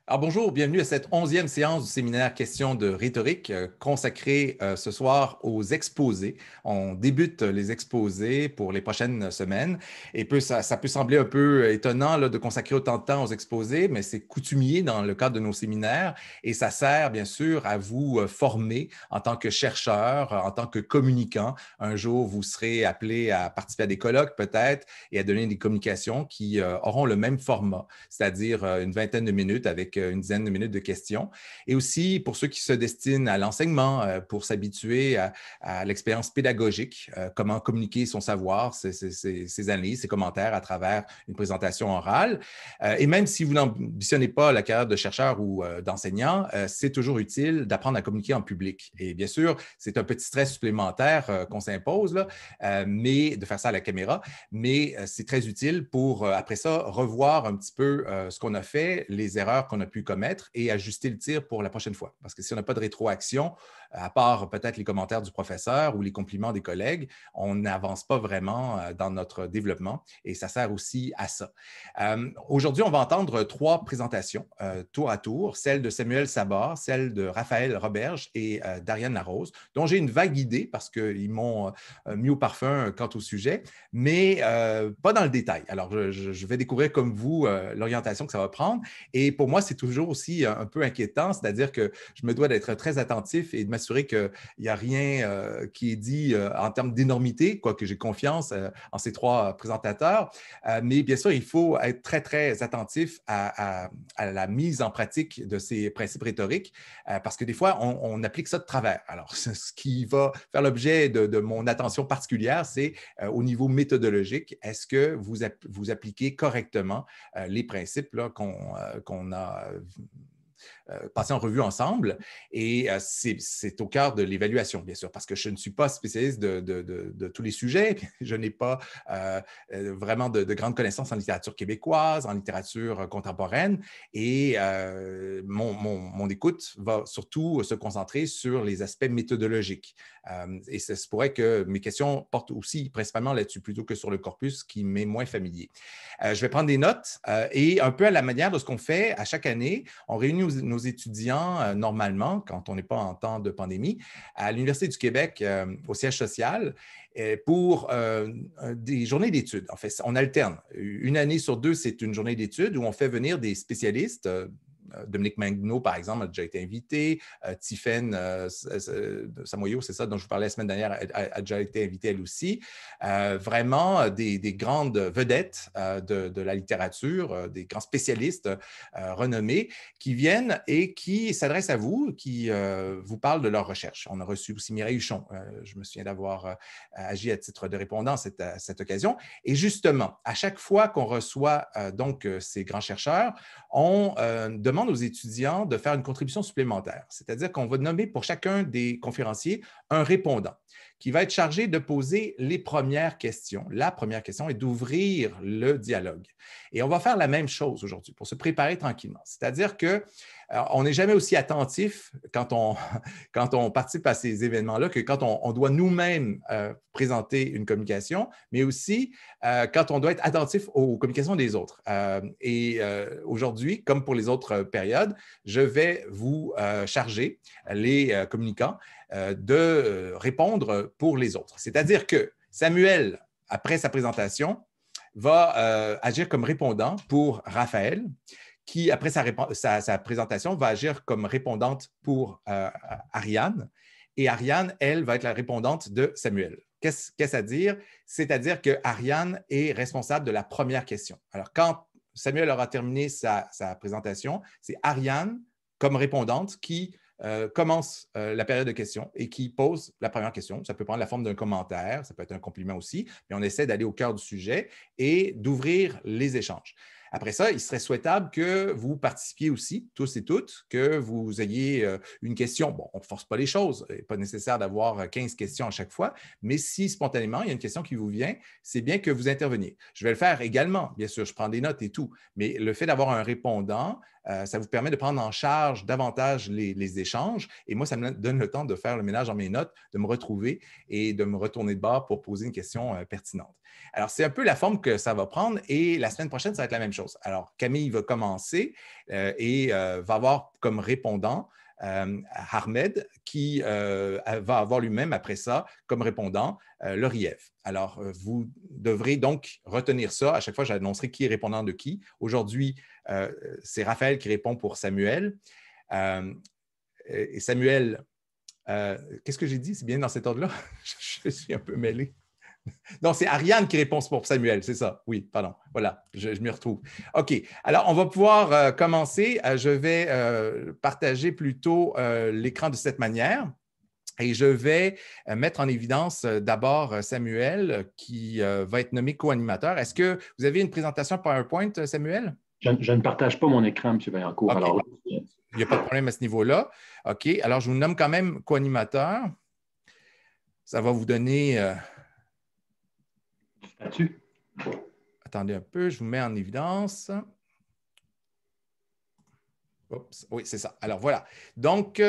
Alors bonjour, bienvenue à cette 11e séance du séminaire Questions de rhétorique consacrée ce soir aux exposés. On débute les exposés pour les prochaines semaines et ça peut sembler un peu étonnant là, de consacrer autant de temps aux exposés, mais c'est coutumier dans le cadre de nos séminaires et ça sert bien sûr à vous former en tant que chercheur, en tant que communicant. Un jour, vous serez appelé à participer à des colloques peut-être et à donner des communications qui auront le même format, c'est-à-dire une vingtaine de minutes avec une dizaine de minutes de questions. Et aussi, pour ceux qui se destinent à l'enseignement, pour s'habituer à l'expérience pédagogique, comment communiquer son savoir, ses analyses, ses commentaires à travers une présentation orale. Et même si vous n'ambitionnez pas la carrière de chercheur ou d'enseignant, c'est toujours utile d'apprendre à communiquer en public. Et bien sûr, c'est un petit stress supplémentaire qu'on s'impose, là, mais de faire ça à la caméra, mais c'est très utile pour, après ça, revoir un petit peu ce qu'on a fait, les erreurs qu'on a pu commettre et ajuster le tir pour la prochaine fois. Parce que si on n'a pas de rétroaction, à part peut-être les commentaires du professeur ou les compliments des collègues, on n'avance pas vraiment dans notre développement et ça sert aussi à ça. Aujourd'hui, on va entendre trois présentations tour à tour, celle de Samuel Sabah, celle de Raphaël Roberge et d'Ariane Larose, dont j'ai une vague idée parce qu'ils m'ont mis au parfum quant au sujet, mais pas dans le détail. Alors, je vais découvrir comme vous l'orientation que ça va prendre. Et pour moi, c'est toujours aussi un peu inquiétant, c'est-à-dire que je me dois d'être très attentif et de m'assurer qu'il n'y a rien qui est dit en termes d'énormité, quoique j'ai confiance en ces trois présentateurs. Mais bien sûr, il faut être très, très attentif à la mise en pratique de ces principes rhétoriques parce que des fois, on applique ça de travers. Alors, ce qui va faire l'objet de mon attention particulière, c'est au niveau méthodologique, est-ce que vous appliquez correctement les principes qu'on a passer en revue ensemble. Et c'est au cœur de l'évaluation, bien sûr, parce que je ne suis pas spécialiste de tous les sujets. Je n'ai pas vraiment de grandes connaissances en littérature québécoise, en littérature contemporaine. Et mon écoute va surtout se concentrer sur les aspects méthodologiques. Et ça se pourrait que mes questions portent aussi principalement là-dessus, plutôt que sur le corpus qui m'est moins familier. Je vais prendre des notes et un peu à la manière de ce qu'on fait à chaque année, on réunit nos étudiants normalement, quand on n'est pas en temps de pandémie, à l'Université du Québec au siège social pour des journées d'études. En fait, on alterne. Une année sur deux, c'est une journée d'études où on fait venir des spécialistes. Dominique Magno, par exemple, a déjà été invité. Tiffaine Samoyo, c'est ça dont je vous parlais la semaine dernière, a déjà été invitée elle aussi. Vraiment des grandes vedettes de la littérature, des grands spécialistes renommés qui viennent et qui s'adressent à vous, qui vous parlent de leurs recherches. On a reçu aussi Mireille Huchon. Je me souviens d'avoir agi à titre de répondant à cette occasion. Et justement, à chaque fois qu'on reçoit donc ces grands chercheurs, on demande aux étudiants de faire une contribution supplémentaire. C'est-à-dire qu'on va nommer pour chacun des conférenciers un répondant qui va être chargé de poser les premières questions. La première question est d'ouvrir le dialogue. Et on va faire la même chose aujourd'hui pour se préparer tranquillement. C'est-à-dire qu'on n'est jamais aussi attentif quand on participe à ces événements-là que quand on doit nous-mêmes présenter une communication, mais aussi quand on doit être attentif aux communications des autres. Aujourd'hui, comme pour les autres périodes, je vais vous charger, les communicants, de répondre pour les autres. C'est-à-dire que Samuel, après sa présentation, va agir comme répondant pour Raphaël, qui, après sa présentation, va agir comme répondante pour Ariane. Et Ariane, elle, va être la répondante de Samuel. Qu'est-ce à dire? C'est-à-dire que Ariane est responsable de la première question. Alors, quand Samuel aura terminé sa présentation, c'est Ariane, comme répondante, qui commence la période de questions et qui pose la première question. Ça peut prendre la forme d'un commentaire, ça peut être un compliment aussi, mais on essaie d'aller au cœur du sujet et d'ouvrir les échanges. Après ça, il serait souhaitable que vous participiez aussi, tous et toutes, que vous ayez une question. Bon, on ne force pas les choses, il n'est pas nécessaire d'avoir 15 questions à chaque fois, mais si spontanément, il y a une question qui vous vient, c'est bien que vous interveniez. Je vais le faire également, bien sûr, je prends des notes et tout, mais le fait d'avoir un répondant ça vous permet de prendre en charge davantage les échanges. Et moi, ça me donne le temps de faire le ménage dans mes notes, de me retrouver et de me retourner de bord pour poser une question pertinente. Alors, c'est un peu la forme que ça va prendre et la semaine prochaine, ça va être la même chose. Alors, Camille va commencer et va avoir comme répondant Ahmed, qui va avoir lui-même, après ça, comme répondant, le RIEF. Alors, vous devrez donc retenir ça. À chaque fois, j'annoncerai qui est répondant de qui. Aujourd'hui, c'est Raphaël qui répond pour Samuel. Et Samuel, qu'est-ce que j'ai dit? C'est bien dans cet ordre-là? Je suis un peu mêlé. Non, c'est Ariane qui répond pour Samuel, c'est ça. Oui, pardon. Voilà, je m'y retrouve. OK. Alors, on va pouvoir commencer. Je vais partager plutôt l'écran de cette manière. Et je vais mettre en évidence d'abord Samuel, qui va être nommé co-animateur. Est-ce que vous avez une présentation PowerPoint, Samuel? Je ne partage pas mon écran, M. Vaillancourt. OK. Alors, il n'y a pas de problème à ce niveau-là. OK. Alors, je vous nomme quand même co-animateur. Ça va vous donner... statut. Attendez un peu, je vous mets en évidence. Oups, oui, c'est ça. Alors, voilà. Donc,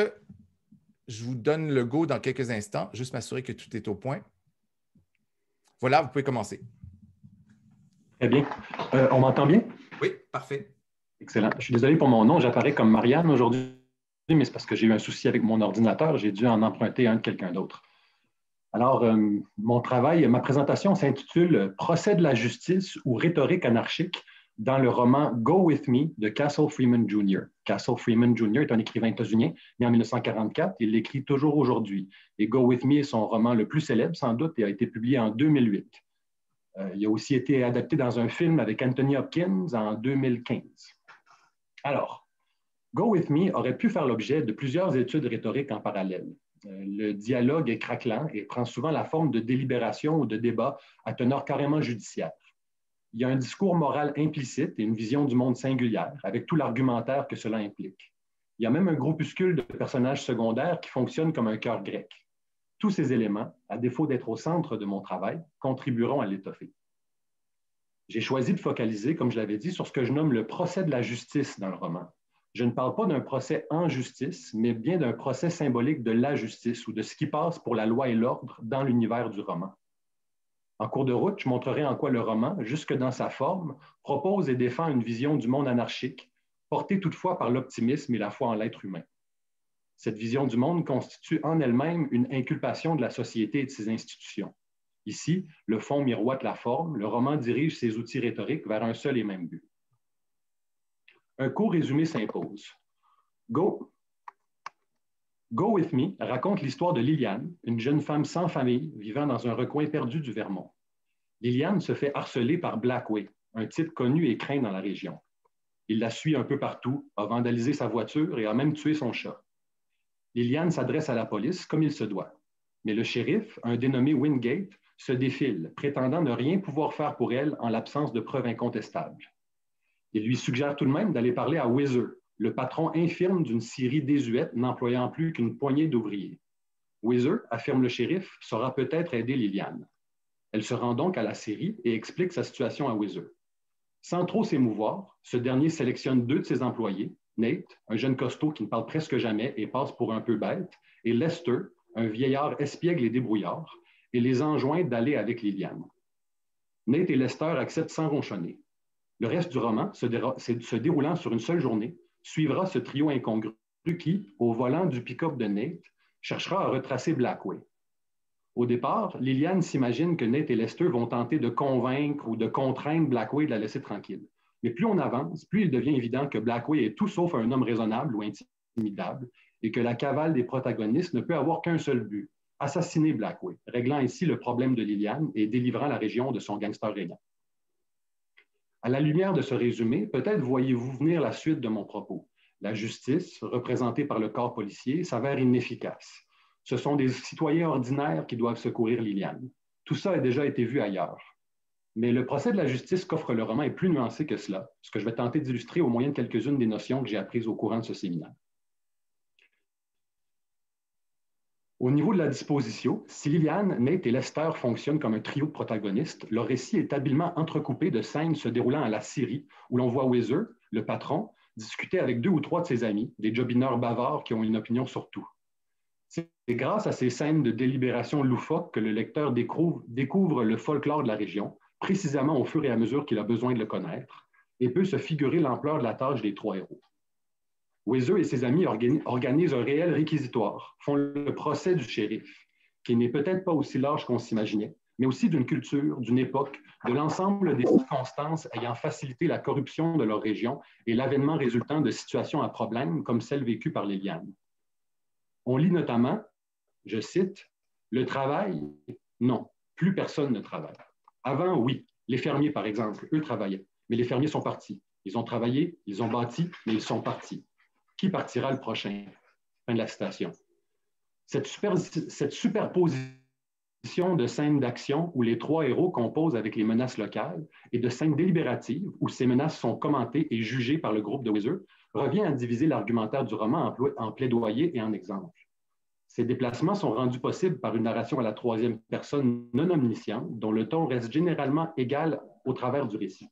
je vous donne le go dans quelques instants, juste m'assurer que tout est au point. Voilà, vous pouvez commencer. Très bien. On m'entend bien? Oui, parfait. Excellent. Je suis désolé pour mon nom. J'apparais comme Marianne aujourd'hui, mais c'est parce que j'ai eu un souci avec mon ordinateur. J'ai dû en emprunter un de quelqu'un d'autre. Alors, mon travail, ma présentation s'intitule « Procès de la justice ou rhétorique anarchique » dans le roman Go With Me de Castle Freeman Jr. Castle Freeman Jr. est un écrivain états-unien né en 1944. Il l'écrit toujours aujourd'hui. Et Go With Me est son roman le plus célèbre, sans doute, et a été publié en 2008. Il a aussi été adapté dans un film avec Anthony Hopkins en 2015. Alors, Go With Me aurait pu faire l'objet de plusieurs études rhétoriques en parallèle. Le dialogue est craquelant et prend souvent la forme de délibération ou de débat à teneur carrément judiciaire. Il y a un discours moral implicite et une vision du monde singulière, avec tout l'argumentaire que cela implique. Il y a même un groupuscule de personnages secondaires qui fonctionnent comme un chœur grec. Tous ces éléments, à défaut d'être au centre de mon travail, contribueront à l'étoffer. J'ai choisi de focaliser, comme je l'avais dit, sur ce que je nomme le procès de la justice dans le roman. Je ne parle pas d'un procès en justice, mais bien d'un procès symbolique de la justice ou de ce qui passe pour la loi et l'ordre dans l'univers du roman. En cours de route, je montrerai en quoi le roman, jusque dans sa forme, propose et défend une vision du monde anarchique, portée toutefois par l'optimisme et la foi en l'être humain. Cette vision du monde constitue en elle-même une inculpation de la société et de ses institutions. Ici, le fond miroite la forme, le roman dirige ses outils rhétoriques vers un seul et même but. Un court résumé s'impose. Go With Me raconte l'histoire de Liliane, une jeune femme sans famille vivant dans un recoin perdu du Vermont. Liliane se fait harceler par Blackway, un type connu et craint dans la région. Il la suit un peu partout, a vandalisé sa voiture et a même tué son chat. Liliane s'adresse à la police comme il se doit. Mais le shérif, un dénommé Wingate, se défile, prétendant ne rien pouvoir faire pour elle en l'absence de preuves incontestables. Il lui suggère tout de même d'aller parler à Whizzer, le patron infirme d'une scierie désuète n'employant plus qu'une poignée d'ouvriers. Whizzer, affirme le shérif, saura peut-être aider Liliane. Elle se rend donc à la scierie et explique sa situation à Whizzer. Sans trop s'émouvoir, ce dernier sélectionne deux de ses employés, Nate, un jeune costaud qui ne parle presque jamais et passe pour un peu bête, et Lester, un vieillard espiègle et débrouillard, et les enjoint d'aller avec Liliane. Nate et Lester acceptent sans ronchonner. Le reste du roman, se déroulant sur une seule journée, suivra ce trio incongru qui, au volant du pick-up de Nate, cherchera à retracer Blackway. Au départ, Liliane s'imagine que Nate et Lester vont tenter de convaincre ou de contraindre Blackway de la laisser tranquille. Mais plus on avance, plus il devient évident que Blackway est tout sauf un homme raisonnable ou intimidable et que la cavale des protagonistes ne peut avoir qu'un seul but, assassiner Blackway, réglant ainsi le problème de Liliane et délivrant la région de son gangster régnant. À la lumière de ce résumé, peut-être voyez-vous venir la suite de mon propos. La justice, représentée par le corps policier, s'avère inefficace. Ce sont des citoyens ordinaires qui doivent secourir Liliane. Tout ça a déjà été vu ailleurs. Mais le procès de la justice qu'offre le roman est plus nuancé que cela, ce que je vais tenter d'illustrer au moyen de quelques-unes des notions que j'ai apprises au courant de ce séminaire. Au niveau de la disposition, si Liliane, Nate et Lester fonctionnent comme un trio de protagonistes, leur récit est habilement entrecoupé de scènes se déroulant à la Syrie, où l'on voit Whizzer, le patron, discuter avec 2 ou 3 de ses amis, des jobineurs bavards qui ont une opinion sur tout. C'est grâce à ces scènes de délibération loufoque que le lecteur découvre le folklore de la région, précisément au fur et à mesure qu'il a besoin de le connaître, et peut se figurer l'ampleur de la tâche des 3 héros. Weiser et ses amis organisent un réel réquisitoire, font le procès du shérif, qui n'est peut-être pas aussi large qu'on s'imaginait, mais aussi d'une culture, d'une époque, de l'ensemble des circonstances ayant facilité la corruption de leur région et l'avènement résultant de situations à problème comme celles vécues par Liliane. On lit notamment, je cite, « Le travail, non, plus personne ne travaille. Avant, oui, les fermiers, par exemple, eux travaillaient, mais les fermiers sont partis. Ils ont travaillé, ils ont bâti, mais ils sont partis. Qui partira le prochain? » Fin de la citation. Cette superposition de scènes d'action où les 3 héros composent avec les menaces locales et de scènes délibératives où ces menaces sont commentées et jugées par le groupe de Weiser revient à diviser l'argumentaire du roman en plaidoyer et en exemple. Ces déplacements sont rendus possibles par une narration à la 3e personne non omnisciente, dont le ton reste généralement égal au travers du récit.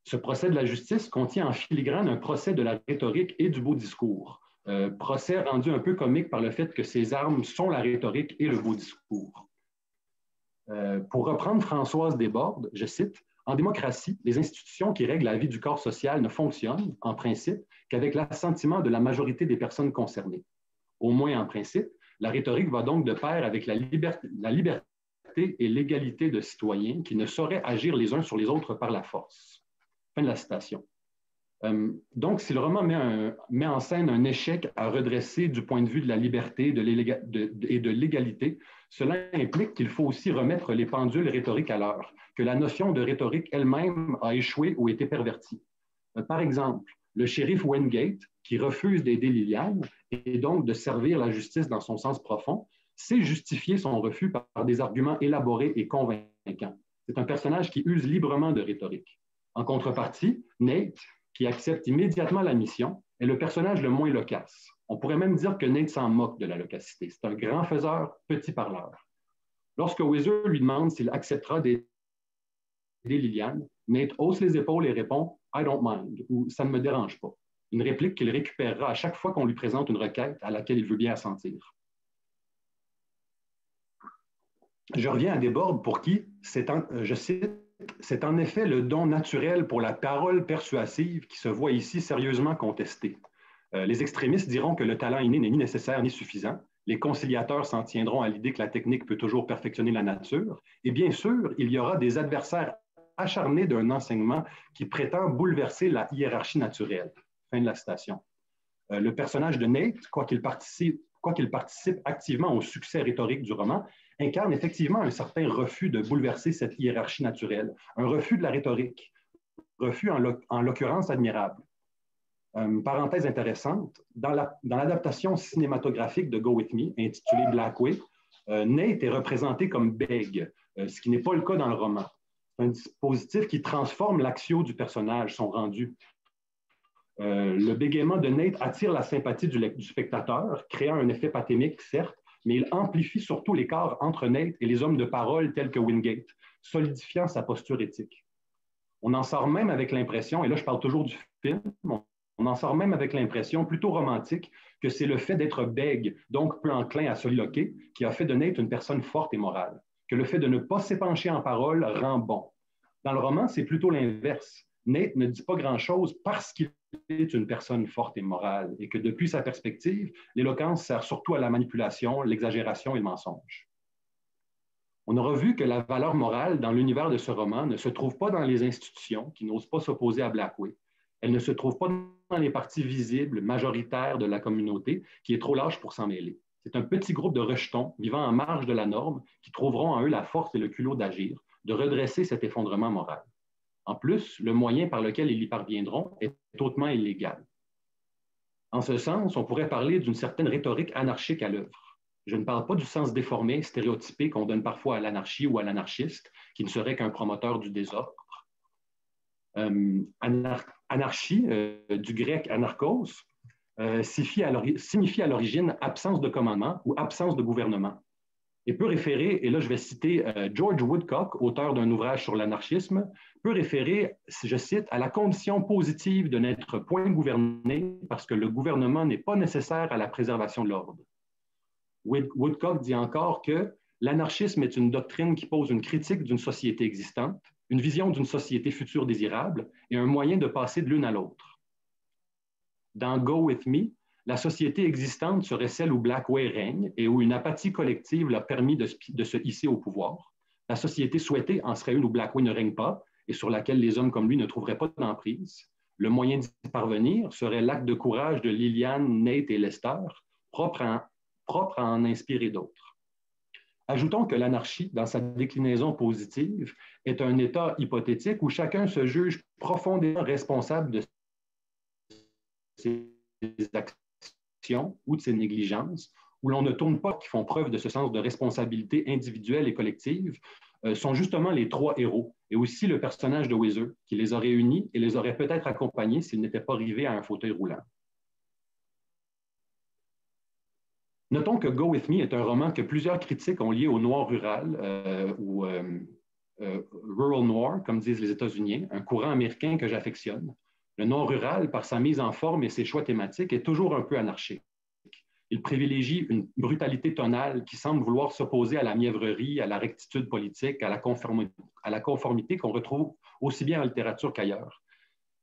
Ce procès de la justice contient en filigrane un procès de la rhétorique et du beau discours, procès rendu un peu comique par le fait que ces armes sont la rhétorique et le beau discours. Pour reprendre Françoise Desbordes, je cite, « En démocratie, les institutions qui règlent la vie du corps social ne fonctionnent, en principe, qu'avec l'assentiment de la majorité des personnes concernées. Au moins en principe, la rhétorique va donc de pair avec la liberté et l'égalité de citoyens qui ne sauraient agir les uns sur les autres par la force. » Fin de la citation. Donc, si le roman met en scène un échec à redresser du point de vue de la liberté et de l'égalité, cela implique qu'il faut aussi remettre les pendules rhétoriques à l'heure, que la notion de rhétorique elle-même a échoué ou été pervertie. Par exemple, le shérif Wingate, qui refuse d'aider Liliane et donc de servir la justice dans son sens profond, sait justifier son refus par des arguments élaborés et convaincants. C'est un personnage qui use librement de rhétorique. En contrepartie, Nate, qui accepte immédiatement la mission, est le personnage le moins loquace. On pourrait même dire que Nate s'en moque de la loquacité. C'est un grand faiseur, petit parleur. Lorsque Weiser lui demande s'il acceptera d'aider Liliane, Nate hausse les épaules et répond « I don't mind » ou « ça ne me dérange pas ». Une réplique qu'il récupérera à chaque fois qu'on lui présente une requête à laquelle il veut bien assentir. Je reviens à Desbordes pour qui, je cite, « C'est en effet le don naturel pour la parole persuasive qui se voit ici sérieusement contesté. Les extrémistes diront que le talent inné n'est ni nécessaire ni suffisant. Les conciliateurs s'en tiendront à l'idée que la technique peut toujours perfectionner la nature. Et bien sûr, il y aura des adversaires acharnés d'un enseignement qui prétend bouleverser la hiérarchie naturelle. » Fin de la citation. Le personnage de Nate, quoiqu'il participe activement au succès rhétorique du roman, incarne effectivement un certain refus de bouleverser cette hiérarchie naturelle, un refus de la rhétorique, refus en l'occurrence admirable. Parenthèse intéressante, dans l'adaptation cinématographique de Go With Me, intitulée Blackway, Nate est représenté comme bègue, ce qui n'est pas le cas dans le roman. C'est un dispositif qui transforme l'axio du personnage, son rendu. Le bégaiement de Nate attire la sympathie du spectateur, créant un effet pathémique, certes, mais il amplifie surtout l'écart entre Nate et les hommes de parole tels que Wingate, solidifiant sa posture éthique. On en sort même avec l'impression, et là je parle toujours du film, on en sort même avec l'impression plutôt romantique que c'est le fait d'être bègue, donc peu enclin à soliloquer, qui a fait de Nate une personne forte et morale, que le fait de ne pas s'épancher en parole rend bon. Dans le roman, c'est plutôt l'inverse. Nate ne dit pas grand-chose parce qu'il est une personne forte et morale et que depuis sa perspective, l'éloquence sert surtout à la manipulation, l'exagération et le mensonge. On aura vu que la valeur morale dans l'univers de ce roman ne se trouve pas dans les institutions qui n'osent pas s'opposer à Blackway. Elle ne se trouve pas dans les parties visibles, majoritaires de la communauté qui est trop large pour s'en mêler. C'est un petit groupe de rejetons vivant en marge de la norme qui trouveront en eux la force et le culot d'agir, de redresser cet effondrement moral. En plus, le moyen par lequel ils y parviendront est hautement illégal. En ce sens, on pourrait parler d'une certaine rhétorique anarchique à l'œuvre. Je ne parle pas du sens déformé, stéréotypé qu'on donne parfois à l'anarchie ou à l'anarchiste, qui ne serait qu'un promoteur du désordre. Anarchie, du grec anarchos, signifie à l'origine absence de commandement ou absence de gouvernement. et peut référer, et là je vais citer George Woodcock, auteur d'un ouvrage sur l'anarchisme, peut référer, je cite, à la condition positive de n'être point gouverné parce que le gouvernement n'est pas nécessaire à la préservation de l'ordre. Woodcock dit encore que l'anarchisme est une doctrine qui pose une critique d'une société existante, une vision d'une société future désirable et un moyen de passer de l'une à l'autre. Dans Go With Me, la société existante serait celle où Blackway règne et où une apathie collective l'a permis de se hisser au pouvoir. La société souhaitée en serait une où Blackway ne règne pas et sur laquelle les hommes comme lui ne trouveraient pas d'emprise. Le moyen d'y parvenir serait l'acte de courage de Lillian, Nate et Lester, propre à en inspirer d'autres. Ajoutons que l'anarchie, dans sa déclinaison positive, est un état hypothétique où chacun se juge profondément responsable de ses actions ou de ses négligences, où l'on ne tourne pas qui font preuve de ce sens de responsabilité individuelle et collective, sont justement les trois héros, et aussi le personnage de Whizzer, qui les aurait unis et les aurait peut-être accompagnés s'ils n'étaient pas arrivés à un fauteuil roulant. Notons que Go With Me est un roman que plusieurs critiques ont lié au noir rural ou rural noir, comme disent les États-Unis, un courant américain que j'affectionne. Le noir rural, par sa mise en forme et ses choix thématiques, est toujours un peu anarchique. Il privilégie une brutalité tonale qui semble vouloir s'opposer à la mièvrerie, à la rectitude politique, à la conformité qu'on retrouve aussi bien en littérature qu'ailleurs.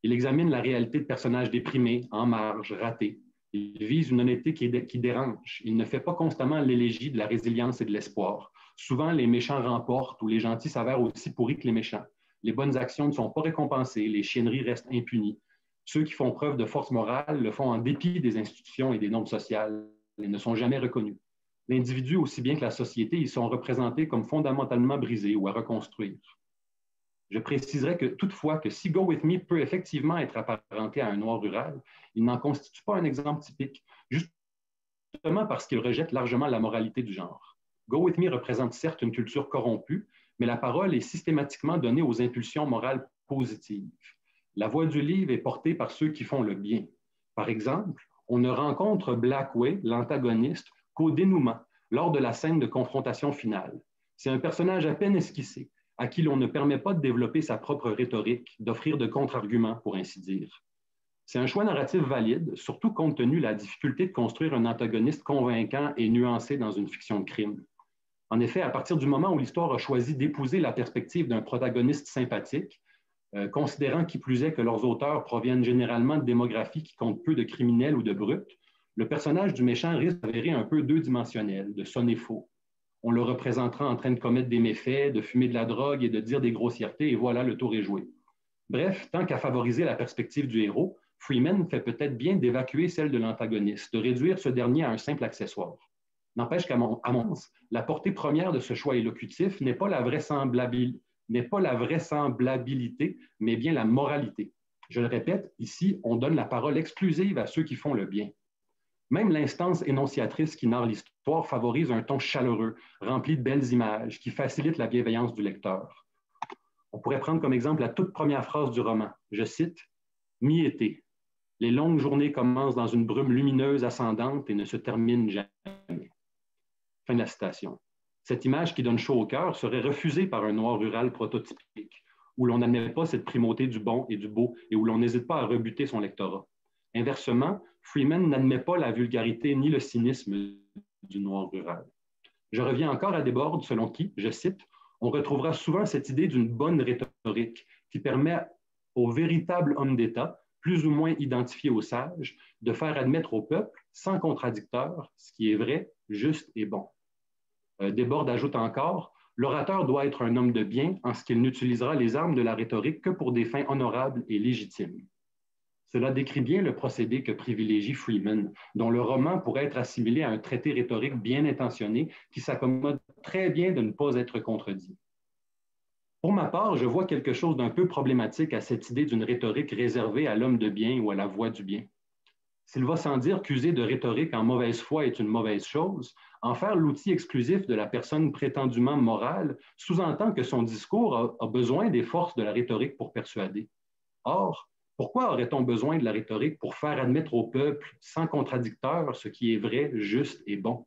Il examine la réalité de personnages déprimés, en marge, ratés. Il vise une honnêteté qui dérange. Il ne fait pas constamment l'élégie de la résilience et de l'espoir. Souvent, les méchants remportent ou les gentils s'avèrent aussi pourris que les méchants. Les bonnes actions ne sont pas récompensées, les chienneries restent impunies. Ceux qui font preuve de force morale le font en dépit des institutions et des normes sociales et ne sont jamais reconnus. L'individu, aussi bien que la société, ils sont représentés comme fondamentalement brisés ou à reconstruire. Je préciserai que toutefois que si Go With Me peut effectivement être apparenté à un noir rural, il n'en constitue pas un exemple typique, justement parce qu'il rejette largement la moralité du genre. Go With Me représente certes une culture corrompue, mais la parole est systématiquement donnée aux impulsions morales positives. La voix du livre est portée par ceux qui font le bien. Par exemple, on ne rencontre Blackway, l'antagoniste, qu'au dénouement, lors de la scène de confrontation finale. C'est un personnage à peine esquissé, à qui l'on ne permet pas de développer sa propre rhétorique, d'offrir de contre-arguments, pour ainsi dire. C'est un choix narratif valide, surtout compte tenu de la difficulté de construire un antagoniste convaincant et nuancé dans une fiction de crime. En effet, à partir du moment où l'histoire a choisi d'épouser la perspective d'un protagoniste sympathique, considérant qui plus est que leurs auteurs proviennent généralement de démographies qui comptent peu de criminels ou de brutes, le personnage du méchant risque d's'avérer un peu deux-dimensionnel, de sonner faux. On le représentera en train de commettre des méfaits, de fumer de la drogue et de dire des grossièretés, et voilà, le tour est joué. Bref, tant qu'à favoriser la perspective du héros, Freeman fait peut-être bien d'évacuer celle de l'antagoniste, de réduire ce dernier à un simple accessoire. N'empêche qu'à mon sens, la portée première de ce choix élocutif n'est pas la vraisemblabilité, mais bien la moralité. Je le répète, ici, on donne la parole exclusive à ceux qui font le bien. Même l'instance énonciatrice qui narre l'histoire favorise un ton chaleureux, rempli de belles images, qui facilite la bienveillance du lecteur. On pourrait prendre comme exemple la toute première phrase du roman. Je cite « Mi-été. Les longues journées commencent dans une brume lumineuse ascendante et ne se terminent jamais. » Fin de la citation. Cette image qui donne chaud au cœur serait refusée par un noir rural prototypique, où l'on n'admet pas cette primauté du bon et du beau et où l'on n'hésite pas à rebuter son lectorat. Inversement, Freeman n'admet pas la vulgarité ni le cynisme du noir rural. Je reviens encore à Desbordes, selon qui, je cite, « On retrouvera souvent cette idée d'une bonne rhétorique qui permet au véritable homme d'État, plus ou moins identifié au sage, de faire admettre au peuple, sans contradicteur, ce qui est vrai, juste et bon. » Desbordes ajoute encore, « L'orateur doit être un homme de bien en ce qu'il n'utilisera les armes de la rhétorique que pour des fins honorables et légitimes. » Cela décrit bien le procédé que privilégie Freeman, dont le roman pourrait être assimilé à un traité rhétorique bien intentionné qui s'accommode très bien de ne pas être contredit. Pour ma part, je vois quelque chose d'un peu problématique à cette idée d'une rhétorique réservée à l'homme de bien ou à la voix du bien. S'il va sans dire qu'user de rhétorique en mauvaise foi est une mauvaise chose, en faire l'outil exclusif de la personne prétendument morale sous-entend que son discours a besoin des forces de la rhétorique pour persuader. Or, pourquoi aurait-on besoin de la rhétorique pour faire admettre au peuple sans contradicteur ce qui est vrai, juste et bon?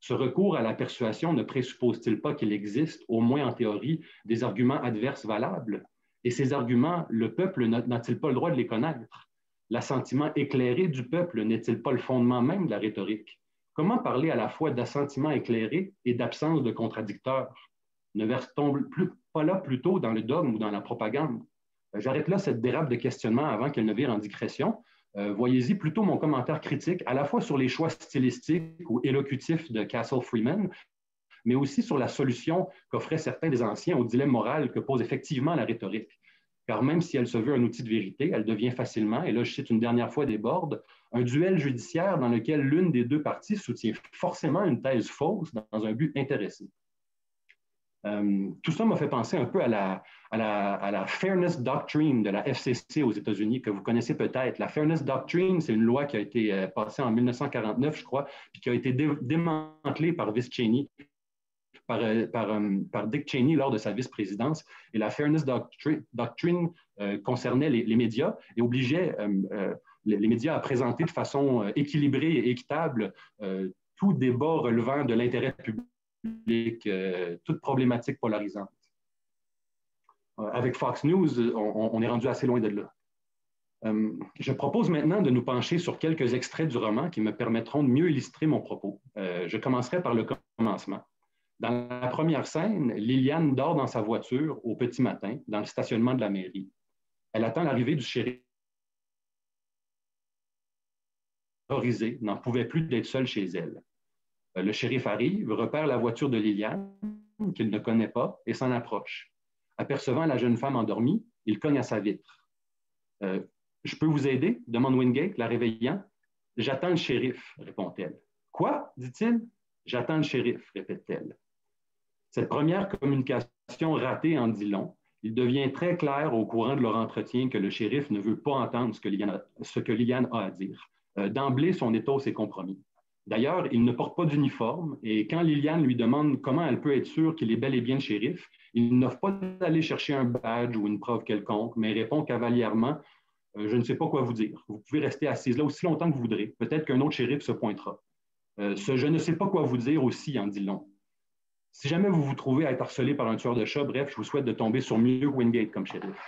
Ce recours à la persuasion ne présuppose-t-il pas qu'il existe, au moins en théorie, des arguments adverses valables? Et ces arguments, le peuple n'a-t-il pas le droit de les connaître? L'assentiment éclairé du peuple n'est-il pas le fondement même de la rhétorique? Comment parler à la fois d'assentiment éclairé et d'absence de contradicteurs? Ne verse-t-on pas là plutôt dans le dogme ou dans la propagande? J'arrête là cette dérape de questionnement avant qu'elle ne vire en digression. Voyez-y plutôt mon commentaire critique, à la fois sur les choix stylistiques ou élocutifs de Castle Freeman, mais aussi sur la solution qu'offraient certains des anciens au dilemme moral que pose effectivement la rhétorique. Car même si elle se veut un outil de vérité, elle devient facilement, et là je cite une dernière fois des Bordes, un duel judiciaire dans lequel l'une des deux parties soutient forcément une thèse fausse dans un but intéressé. Tout ça m'a fait penser un peu à la Fairness Doctrine de la FCC aux États-Unis, que vous connaissez peut-être. La Fairness Doctrine, c'est une loi qui a été passée en 1949, je crois, puis qui a été démantelée par Cheney, par Dick Cheney lors de sa vice-présidence. Et la Fairness Doctrine concernait les médias et obligeait les médias à présenter de façon équilibrée et équitable tout débat relevant de l'intérêt public, toute problématique polarisante. Avec Fox News, on est rendu assez loin de là. Je propose maintenant de nous pencher sur quelques extraits du roman qui me permettront de mieux illustrer mon propos. Je commencerai par le commencement. Dans la première scène, Liliane dort dans sa voiture au petit matin, dans le stationnement de la mairie. Elle attend l'arrivée du shérif. Horrorisée, n'en pouvait plus d'être seule chez elle. Le shérif arrive, repère la voiture de Liliane, qu'il ne connaît pas, et s'en approche. Apercevant la jeune femme endormie, il cogne à sa vitre. Je peux vous aider? Demande Wingate, la réveillant. J'attends le shérif, répond-elle. Quoi? Dit-il. J'attends le shérif, répète-t-elle. Cette première communication ratée en dit long. Il devient très clair au courant de leur entretien que le shérif ne veut pas entendre ce que Liliane a à dire. D'emblée, son ethos est compromis. D'ailleurs, il ne porte pas d'uniforme et quand Liliane lui demande comment elle peut être sûre qu'il est bel et bien le shérif, il n'offre pas d'aller chercher un badge ou une preuve quelconque, mais répond cavalièrement « Je ne sais pas quoi vous dire. Vous pouvez rester assise là aussi longtemps que vous voudrez. Peut-être qu'un autre shérif se pointera. » Ce « je ne sais pas quoi vous dire » aussi en dit long. Si jamais vous vous trouvez à être harcelé par un tueur de chat, bref, je vous souhaite de tomber sur mieux Wingate comme shérif.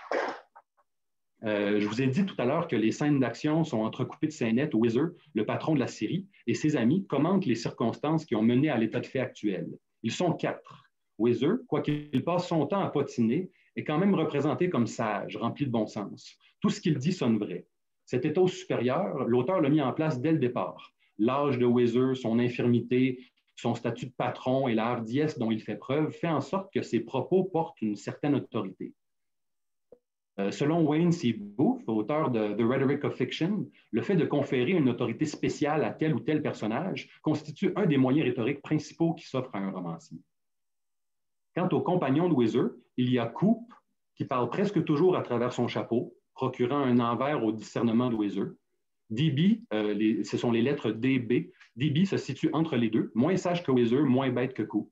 Je vous ai dit tout à l'heure que les scènes d'action sont entrecoupées de scénettes où Whizzer, le patron de la série, et ses amis commentent les circonstances qui ont mené à l'état de fait actuel. Ils sont 4. Whizzer, quoiqu'il passe son temps à potiner, est quand même représenté comme sage, rempli de bon sens. Tout ce qu'il dit sonne vrai. Cet ethos supérieur, l'auteur l'a mis en place dès le départ. L'âge de Whizzer, son infirmité, son statut de patron et la hardiesse dont il fait preuve fait en sorte que ses propos portent une certaine autorité. Selon Wayne C. Booth, auteur de The Rhetoric of Fiction, le fait de conférer une autorité spéciale à tel ou tel personnage constitue un des moyens rhétoriques principaux qui s'offrent à un romancier. Quant aux compagnons de Whizzer, il y a Coop, qui parle presque toujours à travers son chapeau, procurant un envers au discernement de Whizzer. DB, ce sont les lettres DB. DB se situe entre les deux, moins sage que Whizzer, moins bête que Coop.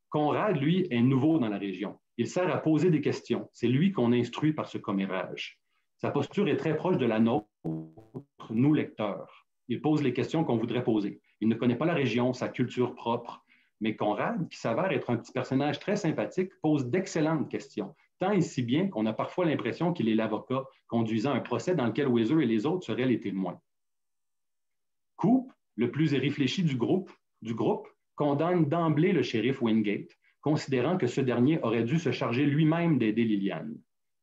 Conrad, lui, est nouveau dans la région. Il sert à poser des questions. C'est lui qu'on instruit par ce commérage. Sa posture est très proche de la nôtre, nous lecteurs. Il pose les questions qu'on voudrait poser. Il ne connaît pas la région, sa culture propre. Mais Conrad, qui s'avère être un petit personnage très sympathique, pose d'excellentes questions, tant et si bien qu'on a parfois l'impression qu'il est l'avocat conduisant un procès dans lequel Whizzer et les autres seraient les témoins. Coop, le plus réfléchi du groupe, condamne d'emblée le shérif Wingate, considérant que ce dernier aurait dû se charger lui-même d'aider Liliane.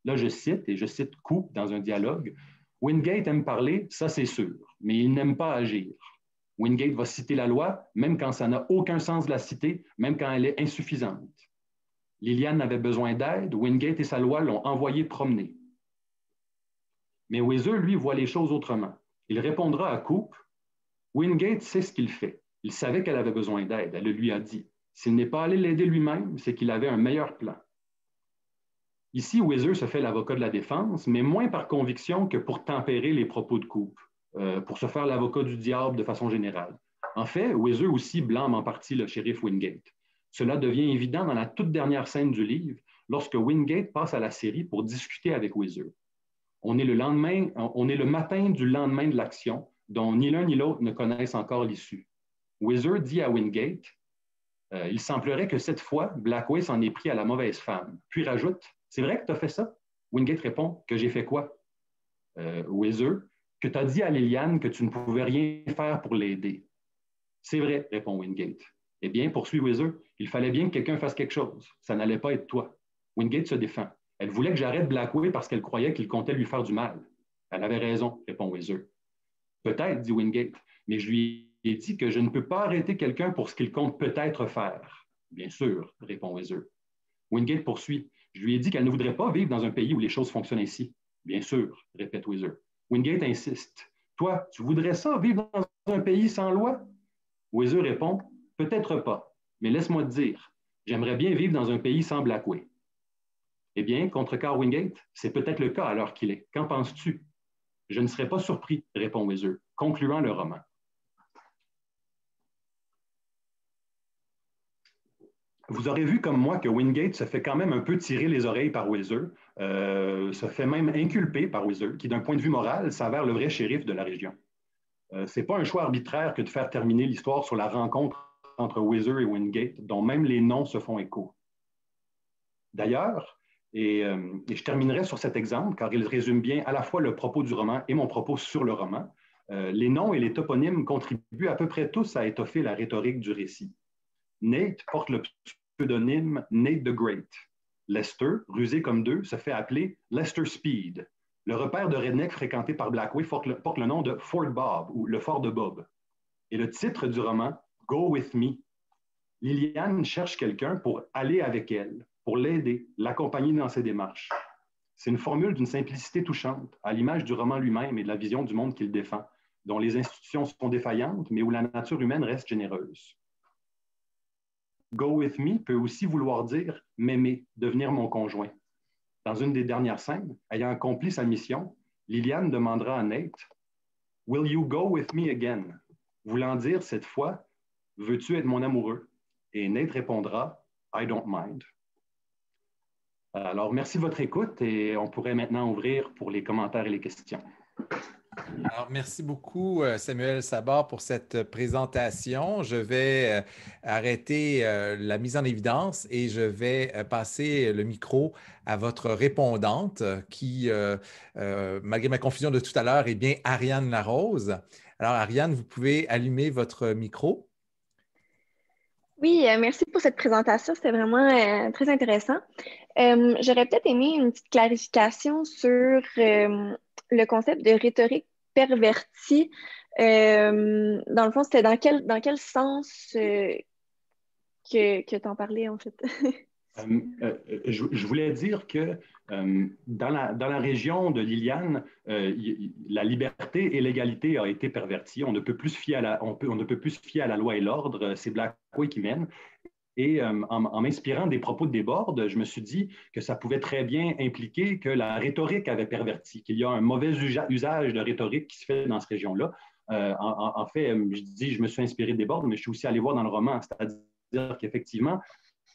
Là, je cite Coop dans un dialogue, « Wingate aime parler, ça c'est sûr, mais il n'aime pas agir. Wingate va citer la loi, même quand ça n'a aucun sens de la citer, même quand elle est insuffisante. Liliane avait besoin d'aide, Wingate et sa loi l'ont envoyé promener. Mais Whizzer, lui, voit les choses autrement. Il répondra à Coop, « Wingate sait ce qu'il fait. Il savait qu'elle avait besoin d'aide, elle le lui a dit. S'il n'est pas allé l'aider lui-même, c'est qu'il avait un meilleur plan. » Ici, Whizzer se fait l'avocat de la défense, mais moins par conviction que pour tempérer les propos de Coop, pour se faire l'avocat du diable de façon générale. En fait, Whizzer aussi blâme en partie le shérif Wingate. Cela devient évident dans la toute dernière scène du livre, lorsque Wingate passe à la série pour discuter avec Whizzer. On est le matin du lendemain de l'action, dont ni l'un ni l'autre ne connaissent encore l'issue. Whizzer dit à Wingate, il semblerait que cette fois, Blackway s'en est pris à la mauvaise femme. Puis rajoute, c'est vrai que tu as fait ça? Wingate répond, que j'ai fait quoi? Whizzer, que tu as dit à Liliane que tu ne pouvais rien faire pour l'aider. C'est vrai, répond Wingate. Eh bien, poursuit Whizzer, il fallait bien que quelqu'un fasse quelque chose. Ça n'allait pas être toi. Wingate se défend. Elle voulait que j'arrête Blackway parce qu'elle croyait qu'il comptait lui faire du mal. Elle avait raison, répond Whizzer. Peut-être, dit Wingate, mais je lui ai dit que je ne peux pas arrêter quelqu'un pour ce qu'il compte peut-être faire. Bien sûr, répond Whizzer. Wingate poursuit. Je lui ai dit qu'elle ne voudrait pas vivre dans un pays où les choses fonctionnent ainsi. Bien sûr, répète Whizzer. Wingate insiste. Toi, tu voudrais ça, vivre dans un pays sans loi? Whizzer répond. Peut-être pas, mais laisse-moi te dire, j'aimerais bien vivre dans un pays sans Blackway. Eh bien, contrecarre Wingate, c'est peut-être le cas à l'heure qu'il est. Qu'en penses-tu? Je ne serais pas surpris, répond Whizzer, concluant le roman. Vous aurez vu comme moi que Wingate se fait quand même un peu tirer les oreilles par Whizzer, se fait même inculper par Whizzer, qui d'un point de vue moral s'avère le vrai shérif de la région. Ce n'est pas un choix arbitraire que de faire terminer l'histoire sur la rencontre entre Whizzer et Wingate, dont même les noms se font écho. D'ailleurs, et je terminerai sur cet exemple, car il résume bien à la fois le propos du roman et mon propos sur le roman, les noms et les toponymes contribuent à peu près tous à étoffer la rhétorique du récit. Nate porte le pseudonyme Nate the Great. Lester, rusé comme deux, se fait appeler Lester Speed. Le repère de redneck fréquenté par Blackway porte le nom de Fort Bob, ou le fort de Bob. Et le titre du roman, Go With Me. Liliane cherche quelqu'un pour aller avec elle, pour l'aider, l'accompagner dans ses démarches. C'est une formule d'une simplicité touchante, à l'image du roman lui-même et de la vision du monde qu'il défend, dont les institutions sont défaillantes, mais où la nature humaine reste généreuse. Go with me peut aussi vouloir dire m'aimer, devenir mon conjoint. Dans une des dernières scènes, ayant accompli sa mission, Liliane demandera à Nate Will you go with me again? Voulant dire cette fois, veux-tu être mon amoureux? Et Nate répondra I don't mind. Alors, merci de votre écoute et on pourrait maintenant ouvrir pour les commentaires et les questions. Alors, merci beaucoup, Samuel Sabah, pour cette présentation. Je vais arrêter la mise en évidence et je vais passer le micro à votre répondante qui, malgré ma confusion de tout à l'heure, est bien Ariane Larose. Alors, Ariane, vous pouvez allumer votre micro. Oui, merci pour cette présentation. C'était vraiment très intéressant. J'aurais peut-être aimé une petite clarification sur le concept de rhétorique pervertie. Dans le fond, c'était dans quel sens que tu en parlais, en fait? Je voulais dire que dans la région de Liliane, la liberté et l'égalité a été pervertie. On ne peut plus se fier on ne peut plus se fier à la loi et l'ordre. C'est Blackway qui mène. Et en m'inspirant des propos de Desbordes, je me suis dit que ça pouvait très bien impliquer que la rhétorique avait perverti, qu'il y a un mauvais usage de rhétorique qui se fait dans cette région-là. En fait, je me suis inspiré de Desbordes, mais je suis aussi allé voir dans le roman, c'est-à-dire qu'effectivement,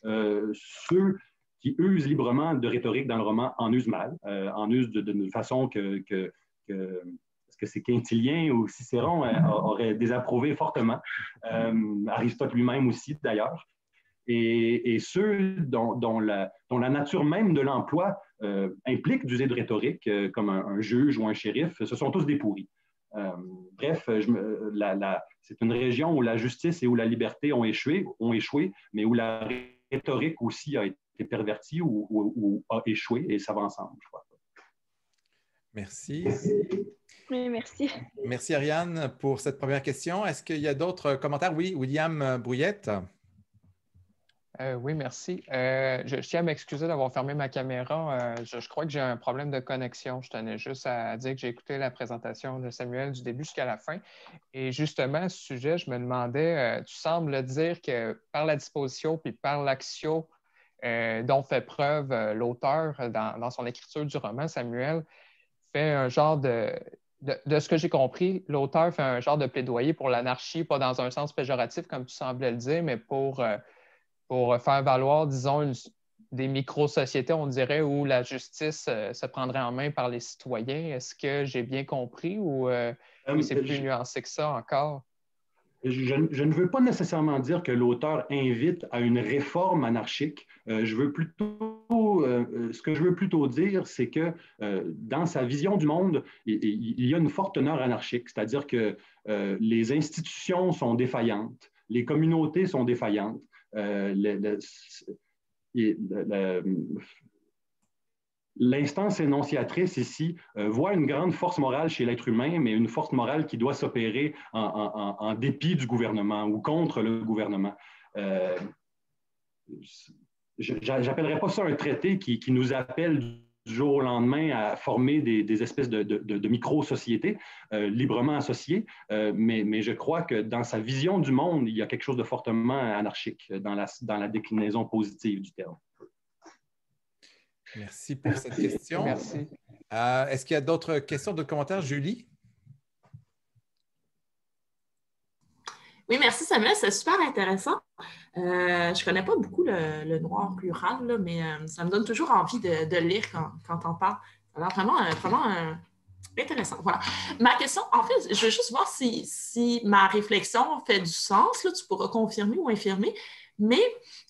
ceux qui usent librement de rhétorique dans le roman en usent mal, en usent d'une façon est-ce que c'est Quintilien ou Cicéron aurait désapprouvé fortement, Aristote lui-même aussi d'ailleurs. Et ceux dont la nature même de l'emploi implique d'user de rhétorique, comme un juge ou un shérif, ce sont tous des pourris. Bref, c'est une région où la justice et où la liberté ont échoué, mais où la rhétorique aussi a été pervertie ou a échoué, et ça va ensemble, je crois. Merci. Oui, merci. Merci, Ariane, pour cette première question. Est-ce qu'il y a d'autres commentaires? Oui, William Brouillette. Oui, merci. Je tiens à m'excuser d'avoir fermé ma caméra. Je crois que j'ai un problème de connexion. Je tenais juste à dire que j'ai écouté la présentation de Samuel du début jusqu'à la fin. Et justement, à ce sujet, je me demandais, tu sembles dire que par la disposition puis par l'action dont fait preuve l'auteur dans son écriture du roman, Samuel fait un genre de ce que j'ai compris, l'auteur fait un genre de plaidoyer pour l'anarchie, pas dans un sens péjoratif comme tu semblais le dire, mais pour faire valoir, disons, des micro-sociétés, on dirait, où la justice se prendrait en main par les citoyens. Est-ce que j'ai bien compris ou c'est plus nuancé que ça encore? Je ne veux pas nécessairement dire que l'auteur invite à une réforme anarchique. Ce que je veux plutôt dire, c'est que dans sa vision du monde, il y a une forte teneur anarchique, c'est-à-dire que les institutions sont défaillantes, les communautés sont défaillantes, l'instance énonciatrice ici voit une grande force morale chez l'être humain, mais une force morale qui doit s'opérer en dépit du gouvernement ou contre le gouvernement. Je n'appellerais pas ça un traité qui nous appelle du jour au lendemain à former des espèces de micro-sociétés librement associées, mais je crois que dans sa vision du monde, il y a quelque chose de fortement anarchique dans la déclinaison positive du terme. Merci pour cette question. Merci. Est-ce qu'il y a d'autres questions, d'autres commentaires? Julie? Oui, merci Samuel, c'est super intéressant. Je ne connais pas beaucoup le noir rural, là, mais ça me donne toujours envie de lire quand on parle. Ça a l'air vraiment intéressant. Voilà. Ma question, en fait, je veux juste voir si ma réflexion fait du sens. Là, tu pourras confirmer ou infirmer. Mais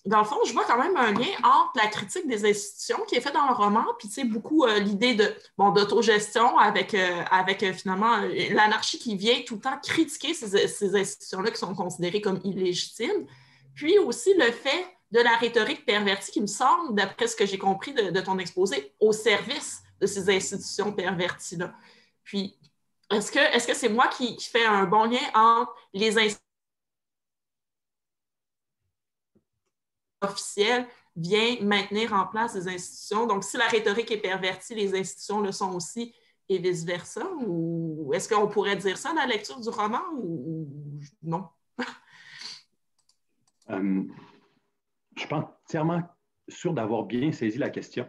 dans le fond, je vois quand même un lien entre la critique des institutions qui est faite dans le roman, puis tu sais, beaucoup l'idée d'autogestion avec finalement l'anarchie qui vient tout le temps critiquer ces institutions-là qui sont considérées comme illégitimes. Puis aussi le fait de la rhétorique pervertie qui me semble, d'après ce que j'ai compris de ton exposé, au service de ces institutions perverties-là. Puis, est-ce que c'est moi qui fais un bon lien entre les institutions officielles vient maintenir en place des institutions? Donc, si la rhétorique est pervertie, les institutions le sont aussi et vice-versa? Ou est-ce qu'on pourrait dire ça dans la lecture du roman ou non? Je ne suis pas entièrement sûr d'avoir bien saisi la question.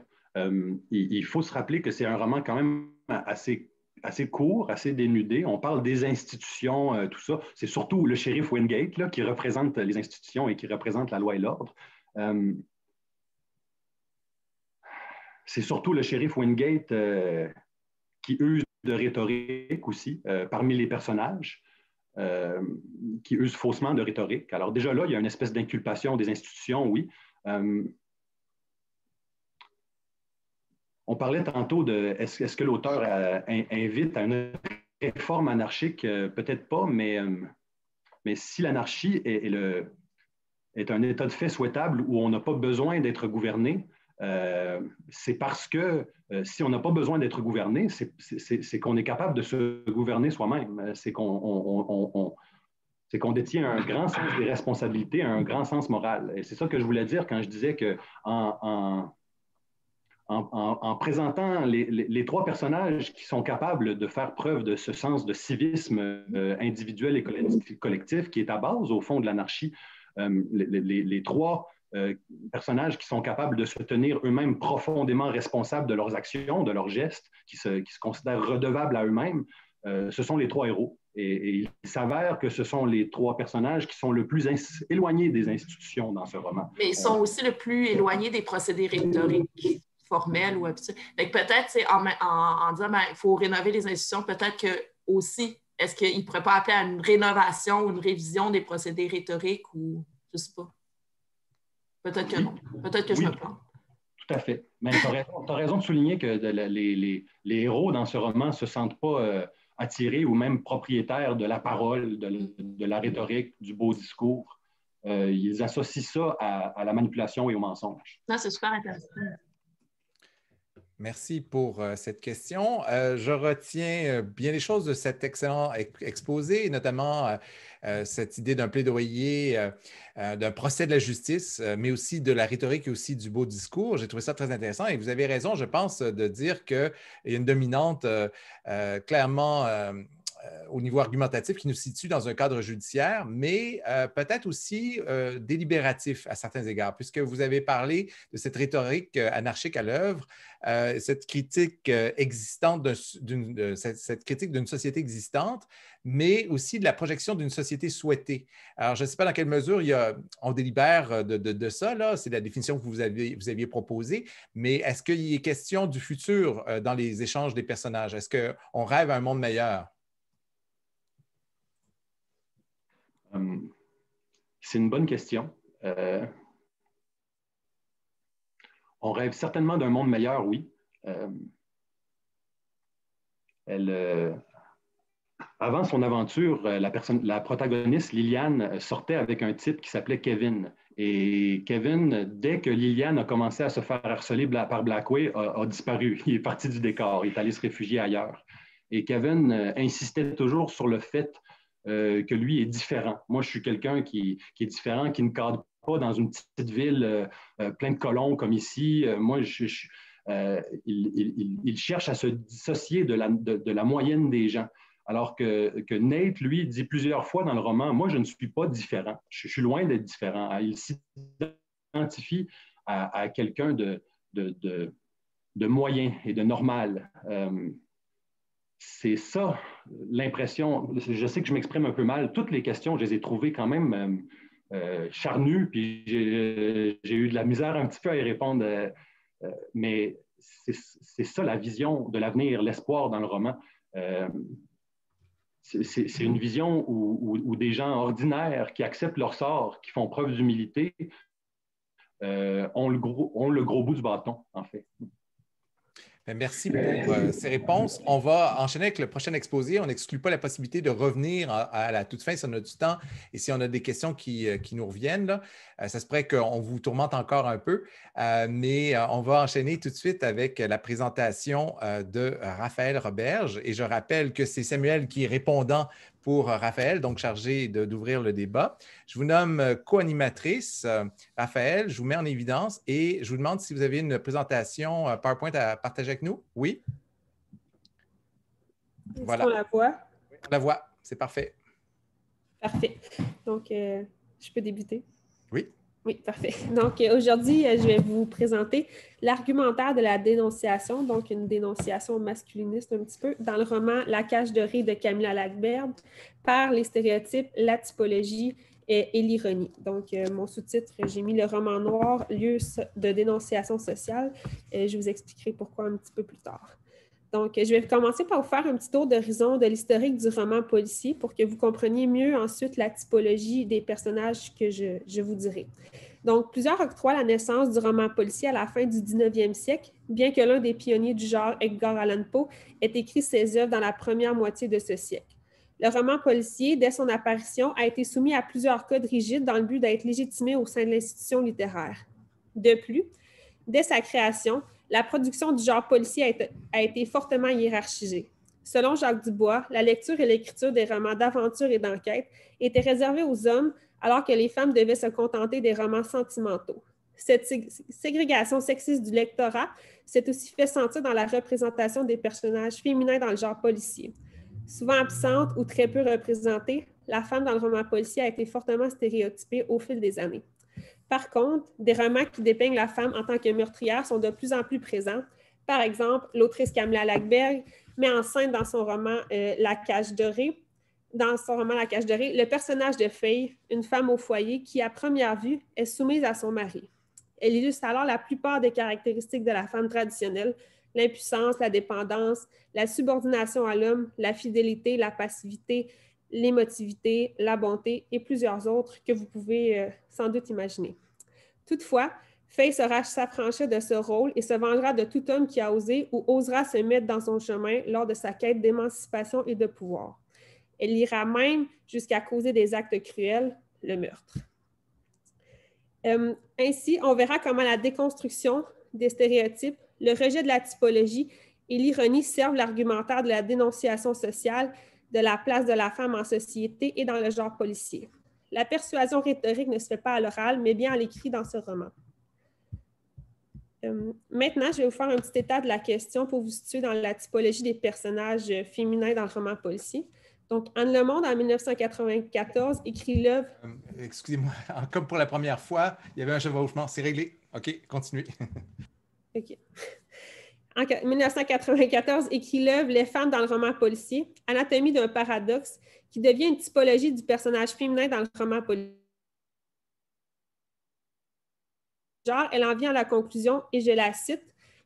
Il faut se rappeler que c'est un roman quand même assez court, assez dénudé. On parle des institutions, tout ça. C'est surtout le shérif Wingate là, qui représente les institutions et qui représente la loi et l'ordre. C'est surtout le shérif Wingate qui use de rhétorique aussi parmi les personnages. Qui use faussement de rhétorique. Alors déjà là, il y a une espèce d'inculpation des institutions, oui. On parlait tantôt de est-ce que l'auteur invite à une réforme anarchique? Peut-être pas, mais si l'anarchie est un état de fait souhaitable où on n'a pas besoin d'être gouverné, c'est parce que si on n'a pas besoin d'être gouverné, c'est qu'on est capable de se gouverner soi-même. C'est qu'on détient un grand sens des responsabilités, un grand sens moral. Et c'est ça que je voulais dire quand je disais qu'en présentant les trois personnages qui sont capables de faire preuve de ce sens de civisme individuel et collectif qui est à base, au fond, de l'anarchie, les trois personnages qui sont capables de se tenir eux-mêmes profondément responsables de leurs actions, de leurs gestes, qui se considèrent redevables à eux-mêmes, ce sont les trois héros. Et il s'avère que ce sont les trois personnages qui sont le plus éloignés des institutions dans ce roman. Mais ils sont aussi le plus éloignés des procédés rhétoriques formels ou habituels. Peut-être en disant il faut rénover les institutions, peut-être que aussi, est-ce qu'il ne pourrait pas appeler à une rénovation ou une révision des procédés rhétoriques ou je ne sais pas. Peut-être que non. Peut-être que je me plante. Tout à fait. Mais tu as raison de souligner que les héros dans ce roman ne se sentent pas attirés ou même propriétaires de la parole, de la rhétorique, du beau discours. Ils associent ça à la manipulation et au mensonge. Non, c'est super intéressant. Merci pour cette question. Je retiens bien les choses de cet excellent exposé, notamment cette idée d'un plaidoyer, d'un procès de la justice, mais aussi de la rhétorique et aussi du beau discours. J'ai trouvé ça très intéressant et vous avez raison, je pense, de dire qu'il y a une dominante clairement au niveau argumentatif qui nous situe dans un cadre judiciaire, mais peut-être aussi délibératif à certains égards, puisque vous avez parlé de cette rhétorique anarchique à l'œuvre, cette critique existante, cette critique d'une société existante, mais aussi de la projection d'une société souhaitée. Alors, je ne sais pas dans quelle mesure on délibère de ça, là, c'est la définition que vous aviez proposée, mais est-ce qu'il est question du futur dans les échanges des personnages? Est-ce qu'on rêve à un monde meilleur? C'est une bonne question. On rêve certainement d'un monde meilleur, oui. Avant son aventure, la protagoniste, Liliane, sortait avec un type qui s'appelait Kevin. Et Kevin, dès que Liliane a commencé à se faire harceler par Blackway, a disparu. Il est parti du décor. Il est allé se réfugier ailleurs. Et Kevin insistait toujours sur le fait que lui est différent. Moi, je suis quelqu'un qui est différent, qui ne cadre pas dans une petite ville pleine de colons comme ici. Moi, il cherche à se dissocier de la moyenne des gens. Alors que Nate, lui, dit plusieurs fois dans le roman, moi, je ne suis pas différent. Je suis loin d'être différent. Il s'identifie à quelqu'un de moyen et de normal. C'est ça l'impression. Je sais que je m'exprime un peu mal. Toutes les questions, je les ai trouvées quand même charnues, puis j'ai eu de la misère un petit peu à y répondre. Mais c'est ça la vision de l'avenir, l'espoir dans le roman. C'est une vision où des gens ordinaires qui acceptent leur sort, qui font preuve d'humilité, ont le gros bout du bâton, en fait. Merci pour ces réponses. On va enchaîner avec le prochain exposé. On n'exclut pas la possibilité de revenir à la toute fin si on a du temps et si on a des questions qui nous reviennent. Là. Ça se pourrait qu'on vous tourmente encore un peu, mais on va enchaîner tout de suite avec la présentation de Raphaël Roberge. Et je rappelle que c'est Samuel qui est répondant pour Raphaël, donc chargé d'ouvrir le débat. Je vous nomme co-animatrice. Raphaël, je vous mets en évidence et je vous demande si vous avez une présentation PowerPoint à partager avec nous. Oui? Est-ce qu'on la voit? On la voit, c'est parfait. Parfait. Donc, je peux débuter? Oui. Oui, parfait. Donc, aujourd'hui, je vais vous présenter l'argumentaire de la dénonciation, donc une dénonciation masculiniste un petit peu, dans le roman La cage dorée de Camilla Lagerberg, par les stéréotypes, la typologie et l'ironie. Donc, mon sous-titre, j'ai mis le roman noir, lieu de dénonciation sociale. Je vous expliquerai pourquoi un petit peu plus tard. Donc, je vais commencer par vous faire un petit tour d'horizon de l'historique du roman policier pour que vous compreniez mieux ensuite la typologie des personnages que je vous dirai. Donc, plusieurs octroient la naissance du roman policier à la fin du 19e siècle, bien que l'un des pionniers du genre, Edgar Allan Poe, ait écrit ses œuvres dans la première moitié de ce siècle. Le roman policier, dès son apparition, a été soumis à plusieurs codes rigides dans le but d'être légitimé au sein de l'institution littéraire. De plus, dès sa création, la production du genre policier a été fortement hiérarchisée. Selon Jacques Dubois, la lecture et l'écriture des romans d'aventure et d'enquête étaient réservées aux hommes, alors que les femmes devaient se contenter des romans sentimentaux. Cette ségrégation sexiste du lectorat s'est aussi fait sentir dans la représentation des personnages féminins dans le genre policier. Souvent absente ou très peu représentée, la femme dans le roman policier a été fortement stéréotypée au fil des années. Par contre, des romans qui dépeignent la femme en tant que meurtrière sont de plus en plus présents. Par exemple, l'autrice Camilla Lagerberg met en scène dans son roman La cage dorée, le personnage de Faye, une femme au foyer qui, à première vue, est soumise à son mari. Elle illustre alors la plupart des caractéristiques de la femme traditionnelle, l'impuissance, la dépendance, la subordination à l'homme, la fidélité, la passivité, l'émotivité, la bonté et plusieurs autres que vous pouvez sans doute imaginer. Toutefois, Faye saura s'affranchir de ce rôle et se vengera de tout homme qui a osé ou osera se mettre dans son chemin lors de sa quête d'émancipation et de pouvoir. Elle ira même jusqu'à causer des actes cruels, le meurtre. Ainsi, on verra comment la déconstruction des stéréotypes, le rejet de la typologie et l'ironie servent l'argumentaire de la dénonciation sociale de la place de la femme en société et dans le genre policier. La persuasion rhétorique ne se fait pas à l'oral, mais bien à l'écrit dans ce roman. Maintenant, je vais vous faire un petit état de la question pour vous situer dans la typologie des personnages féminins dans le roman policier. Donc, Anne Lemond, en 1994, écrit l'œuvre... Excusez-moi, comme pour la première fois, il y avait un chevauchement. C'est réglé. OK, continuez. OK. En 1994, écrit l'œuvre Les femmes dans le roman policier, Anatomie d'un paradoxe, qui devient une typologie du personnage féminin dans le roman policier. Elle en vient à la conclusion, et je la cite,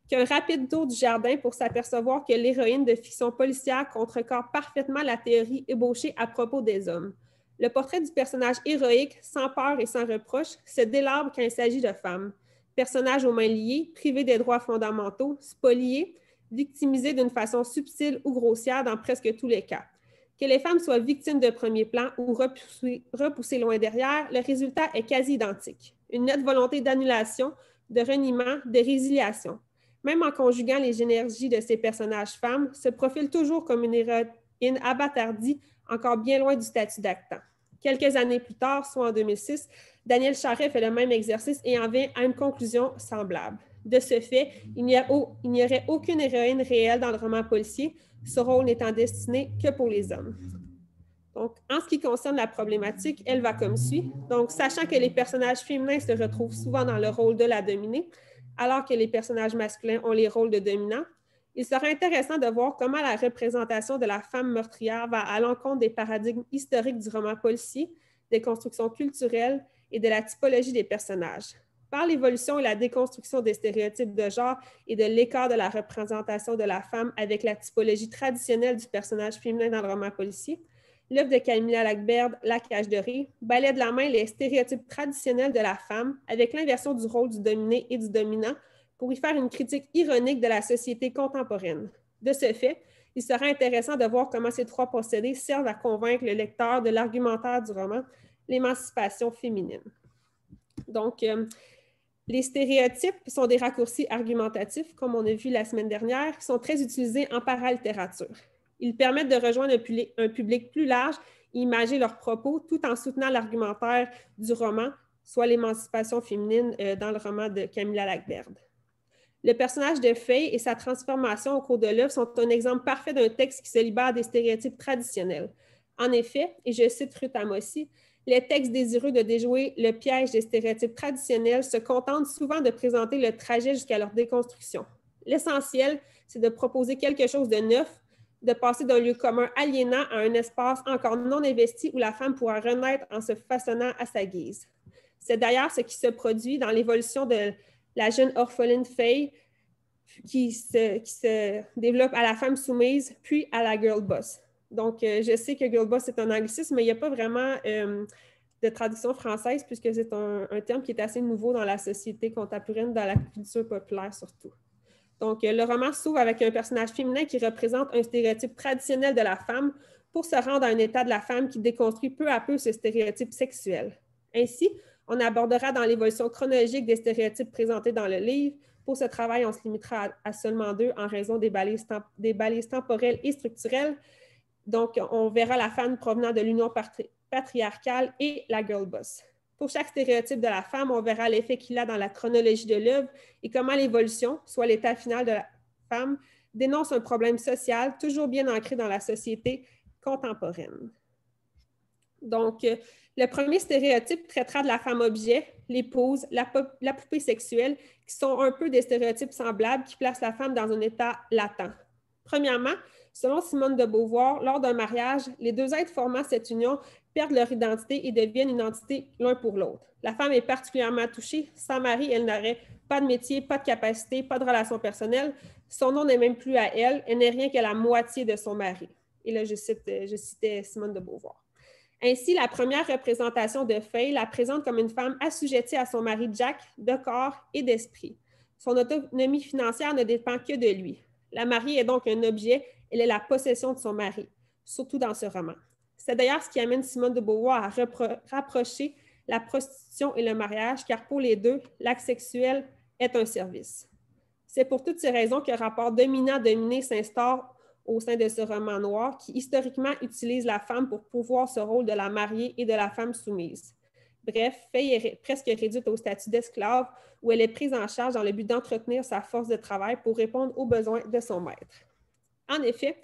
qu'un rapide tour du jardin pour s'apercevoir que l'héroïne de fiction policière contrecarre parfaitement la théorie ébauchée à propos des hommes. Le portrait du personnage héroïque, sans peur et sans reproche, se délabre quand il s'agit de femmes. Personnage aux mains liées, privé des droits fondamentaux, spolié, victimisé d'une façon subtile ou grossière dans presque tous les cas. Que les femmes soient victimes de premier plan ou repoussées loin derrière, le résultat est quasi identique. Une nette volonté d'annulation, de reniement, de résiliation. Même en conjuguant les énergies de ces personnages femmes, se profile toujours comme une héroïne abâtardie, encore bien loin du statut d'actant. Quelques années plus tard, soit en 2006, Daniel Charret fait le même exercice et en vient à une conclusion semblable. De ce fait, il n'y aurait aucune héroïne réelle dans le roman policier, ce rôle n'étant destiné que pour les hommes. Donc, en ce qui concerne la problématique, elle va comme suit. Donc, sachant que les personnages féminins se retrouvent souvent dans le rôle de la dominée, alors que les personnages masculins ont les rôles de dominants, il serait intéressant de voir comment la représentation de la femme meurtrière va à l'encontre des paradigmes historiques du roman policier, des constructions culturelles et de la typologie des personnages. Par l'évolution et la déconstruction des stéréotypes de genre et de l'écart de la représentation de la femme avec la typologie traditionnelle du personnage féminin dans le roman policier, l'œuvre de Camilla Lackberg, La cage de rire, balaie de la main les stéréotypes traditionnels de la femme avec l'inversion du rôle du dominé et du dominant pour y faire une critique ironique de la société contemporaine. De ce fait, il sera intéressant de voir comment ces trois procédés servent à convaincre le lecteur de l'argumentaire du roman, l'émancipation féminine. Donc, les stéréotypes sont des raccourcis argumentatifs, comme on a vu la semaine dernière, qui sont très utilisés en paralittérature. Ils permettent de rejoindre un public plus large et imager leurs propos tout en soutenant l'argumentaire du roman, soit l'émancipation féminine dans le roman de Camilla Lackberg. Le personnage de Faye et sa transformation au cours de l'œuvre sont un exemple parfait d'un texte qui se libère des stéréotypes traditionnels. En effet, et je cite Ruth Amossi, les textes désireux de déjouer le piège des stéréotypes traditionnels se contentent souvent de présenter le trajet jusqu'à leur déconstruction. L'essentiel, c'est de proposer quelque chose de neuf, de passer d'un lieu commun aliénant à un espace encore non investi où la femme pourra renaître en se façonnant à sa guise. C'est d'ailleurs ce qui se produit dans l'évolution de la jeune orpheline Faye qui se développe à la femme soumise, puis à la girl boss. Donc, je sais que girl boss, c'est un anglicisme, mais il n'y a pas vraiment de traduction française puisque c'est un terme qui est assez nouveau dans la société contemporaine, dans la culture populaire surtout. Donc, le roman s'ouvre avec un personnage féminin qui représente un stéréotype traditionnel de la femme pour se rendre à un état de la femme qui déconstruit peu à peu ce stéréotype sexuel. Ainsi, on abordera dans l'évolution chronologique des stéréotypes présentés dans le livre. Pour ce travail, on se limitera à seulement 2 en raison des balises temporelles et structurelles. Donc, on verra la femme provenant de l'union patriarcale et la girl boss. Pour chaque stéréotype de la femme, on verra l'effet qu'il a dans la chronologie de l'œuvre et comment l'évolution, soit l'état final de la femme, dénonce un problème social toujours bien ancré dans la société contemporaine. Donc, le premier stéréotype traitera de la femme-objet, l'épouse, la poupée sexuelle, qui sont un peu des stéréotypes semblables qui placent la femme dans un état latent. Premièrement, selon Simone de Beauvoir, lors d'un mariage, les deux êtres formant cette union perdent leur identité et deviennent une entité l'un pour l'autre. La femme est particulièrement touchée. Sans mari, elle n'aurait pas de métier, pas de capacité, pas de relation personnelle. Son nom n'est même plus à elle. Elle n'est rien que la moitié de son mari. Et là, je citais Simone de Beauvoir. Ainsi, la première représentation de Faye la présente comme une femme assujettie à son mari Jack de corps et d'esprit. Son autonomie financière ne dépend que de lui. La mariée est donc un objet, elle est la possession de son mari, surtout dans ce roman. C'est d'ailleurs ce qui amène Simone de Beauvoir à rapprocher la prostitution et le mariage, car pour les deux, l'acte sexuel est un service. C'est pour toutes ces raisons que le rapport dominant-dominé s'instaure au sein de ce roman noir qui, historiquement, utilise la femme pour pourvoir ce rôle de la mariée et de la femme soumise. Bref, Faye est presque réduite au statut d'esclave où elle est prise en charge dans le but d'entretenir sa force de travail pour répondre aux besoins de son maître. En effet,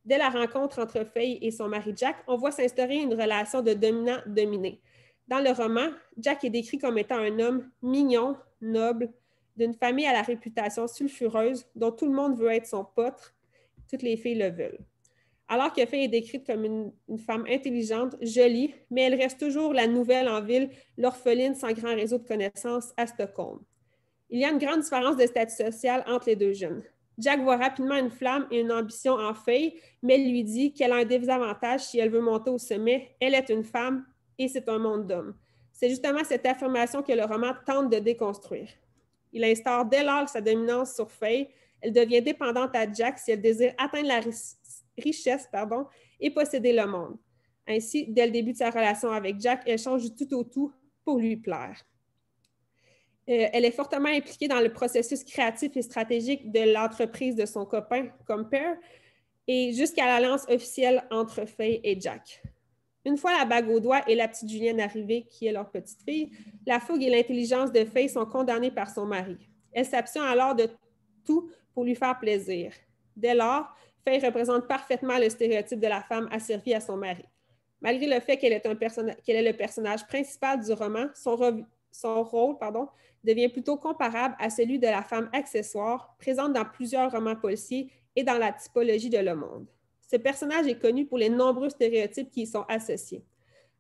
dès la rencontre entre Faye et son mari Jack, on voit s'instaurer une relation de dominant-dominé. Dans le roman, Jack est décrit comme étant un homme mignon, noble, d'une famille à la réputation sulfureuse, dont tout le monde veut être son pote. Toutes les filles le veulent. Alors que Faye est décrite comme une femme intelligente, jolie, mais elle reste toujours la nouvelle en ville, l'orpheline sans grand réseau de connaissances à Stockholm. Il y a une grande différence de statut social entre les deux jeunes. Jack voit rapidement une flamme et une ambition en Faye, mais lui dit qu'elle a un désavantage si elle veut monter au sommet. Elle est une femme et c'est un monde d'hommes. C'est justement cette affirmation que le roman tente de déconstruire. Il instaure dès lors sa dominance sur Faye. Elle devient dépendante à Jack si elle désire atteindre la richesse et posséder le monde. Ainsi, dès le début de sa relation avec Jack, elle change du tout au tout pour lui plaire. Elle est fortement impliquée dans le processus créatif et stratégique de l'entreprise de son copain, Compare, et jusqu'à l'alliance officielle entre Faye et Jack. Une fois la bague au doigt et la petite Julienne arrivée, qui est leur petite fille, la fougue et l'intelligence de Faye sont condamnées par son mari. Elle s'abstient alors de tout pour lui faire plaisir. Dès lors, Faye représente parfaitement le stéréotype de la femme asservie à son mari. Malgré le fait qu'elle est le personnage principal du roman, son rôle devient plutôt comparable à celui de la femme accessoire, présente dans plusieurs romans policiers et dans la typologie de Le Monde. Ce personnage est connu pour les nombreux stéréotypes qui y sont associés.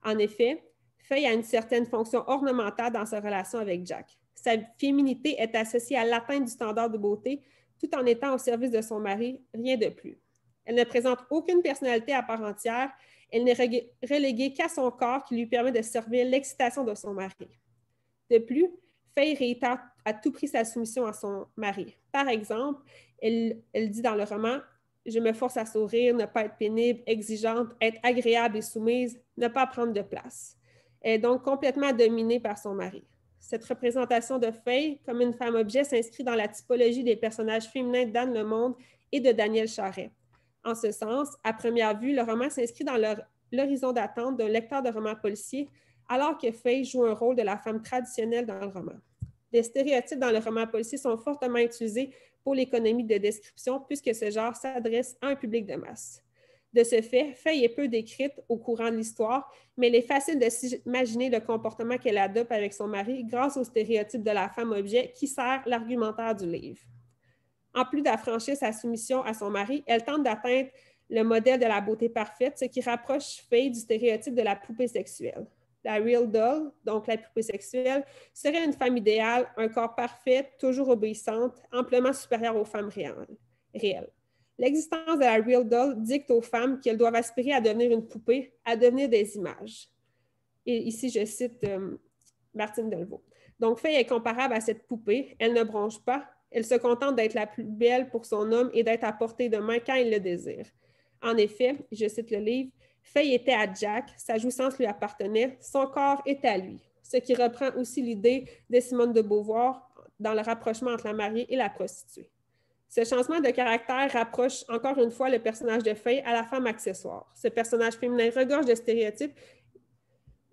En effet, Faye a une certaine fonction ornementale dans sa relation avec Jack. Sa féminité est associée à l'atteinte du standard de beauté tout en étant au service de son mari, rien de plus. Elle ne présente aucune personnalité à part entière. Elle n'est reléguée qu'à son corps qui lui permet de servir l'excitation de son mari. De plus, Faye réitère à tout prix sa soumission à son mari. Par exemple, elle dit dans le roman « Je me force à sourire, ne pas être pénible, exigeante, être agréable et soumise, ne pas prendre de place. » Elle est donc complètement dominée par son mari. Cette représentation de Faye comme une femme-objet s'inscrit dans la typologie des personnages féminins d'Anne Le Monde et de Daniel Charest. En ce sens, à première vue, le roman s'inscrit dans l'horizon d'attente d'un lecteur de romans policiers, alors que Faye joue un rôle de la femme traditionnelle dans le roman. Les stéréotypes dans le roman policier sont fortement utilisés pour l'économie de description, puisque ce genre s'adresse à un public de masse. De ce fait, Faye est peu décrite au courant de l'histoire, mais il est facile de s'imaginer le comportement qu'elle adopte avec son mari grâce au stéréotype de la femme-objet qui sert l'argumentaire du livre. En plus d'affranchir sa soumission à son mari, elle tente d'atteindre le modèle de la beauté parfaite, ce qui rapproche Faye du stéréotype de la poupée sexuelle. La real doll, donc la poupée sexuelle, serait une femme idéale, un corps parfait, toujours obéissante, amplement supérieure aux femmes réelles. L'existence de la real doll dicte aux femmes qu'elles doivent aspirer à devenir une poupée, à devenir des images. Et ici, je cite Martine Delvaux. Donc, Faye est comparable à cette poupée. Elle ne bronche pas. Elle se contente d'être la plus belle pour son homme et d'être à portée de main quand il le désire. En effet, je cite le livre, Faye était à Jack, sa jouissance lui appartenait, son corps était à lui, ce qui reprend aussi l'idée de Simone de Beauvoir dans le rapprochement entre la mariée et la prostituée. Ce changement de caractère rapproche encore une fois le personnage de Faye à la femme accessoire. Ce personnage féminin regorge de stéréotypes.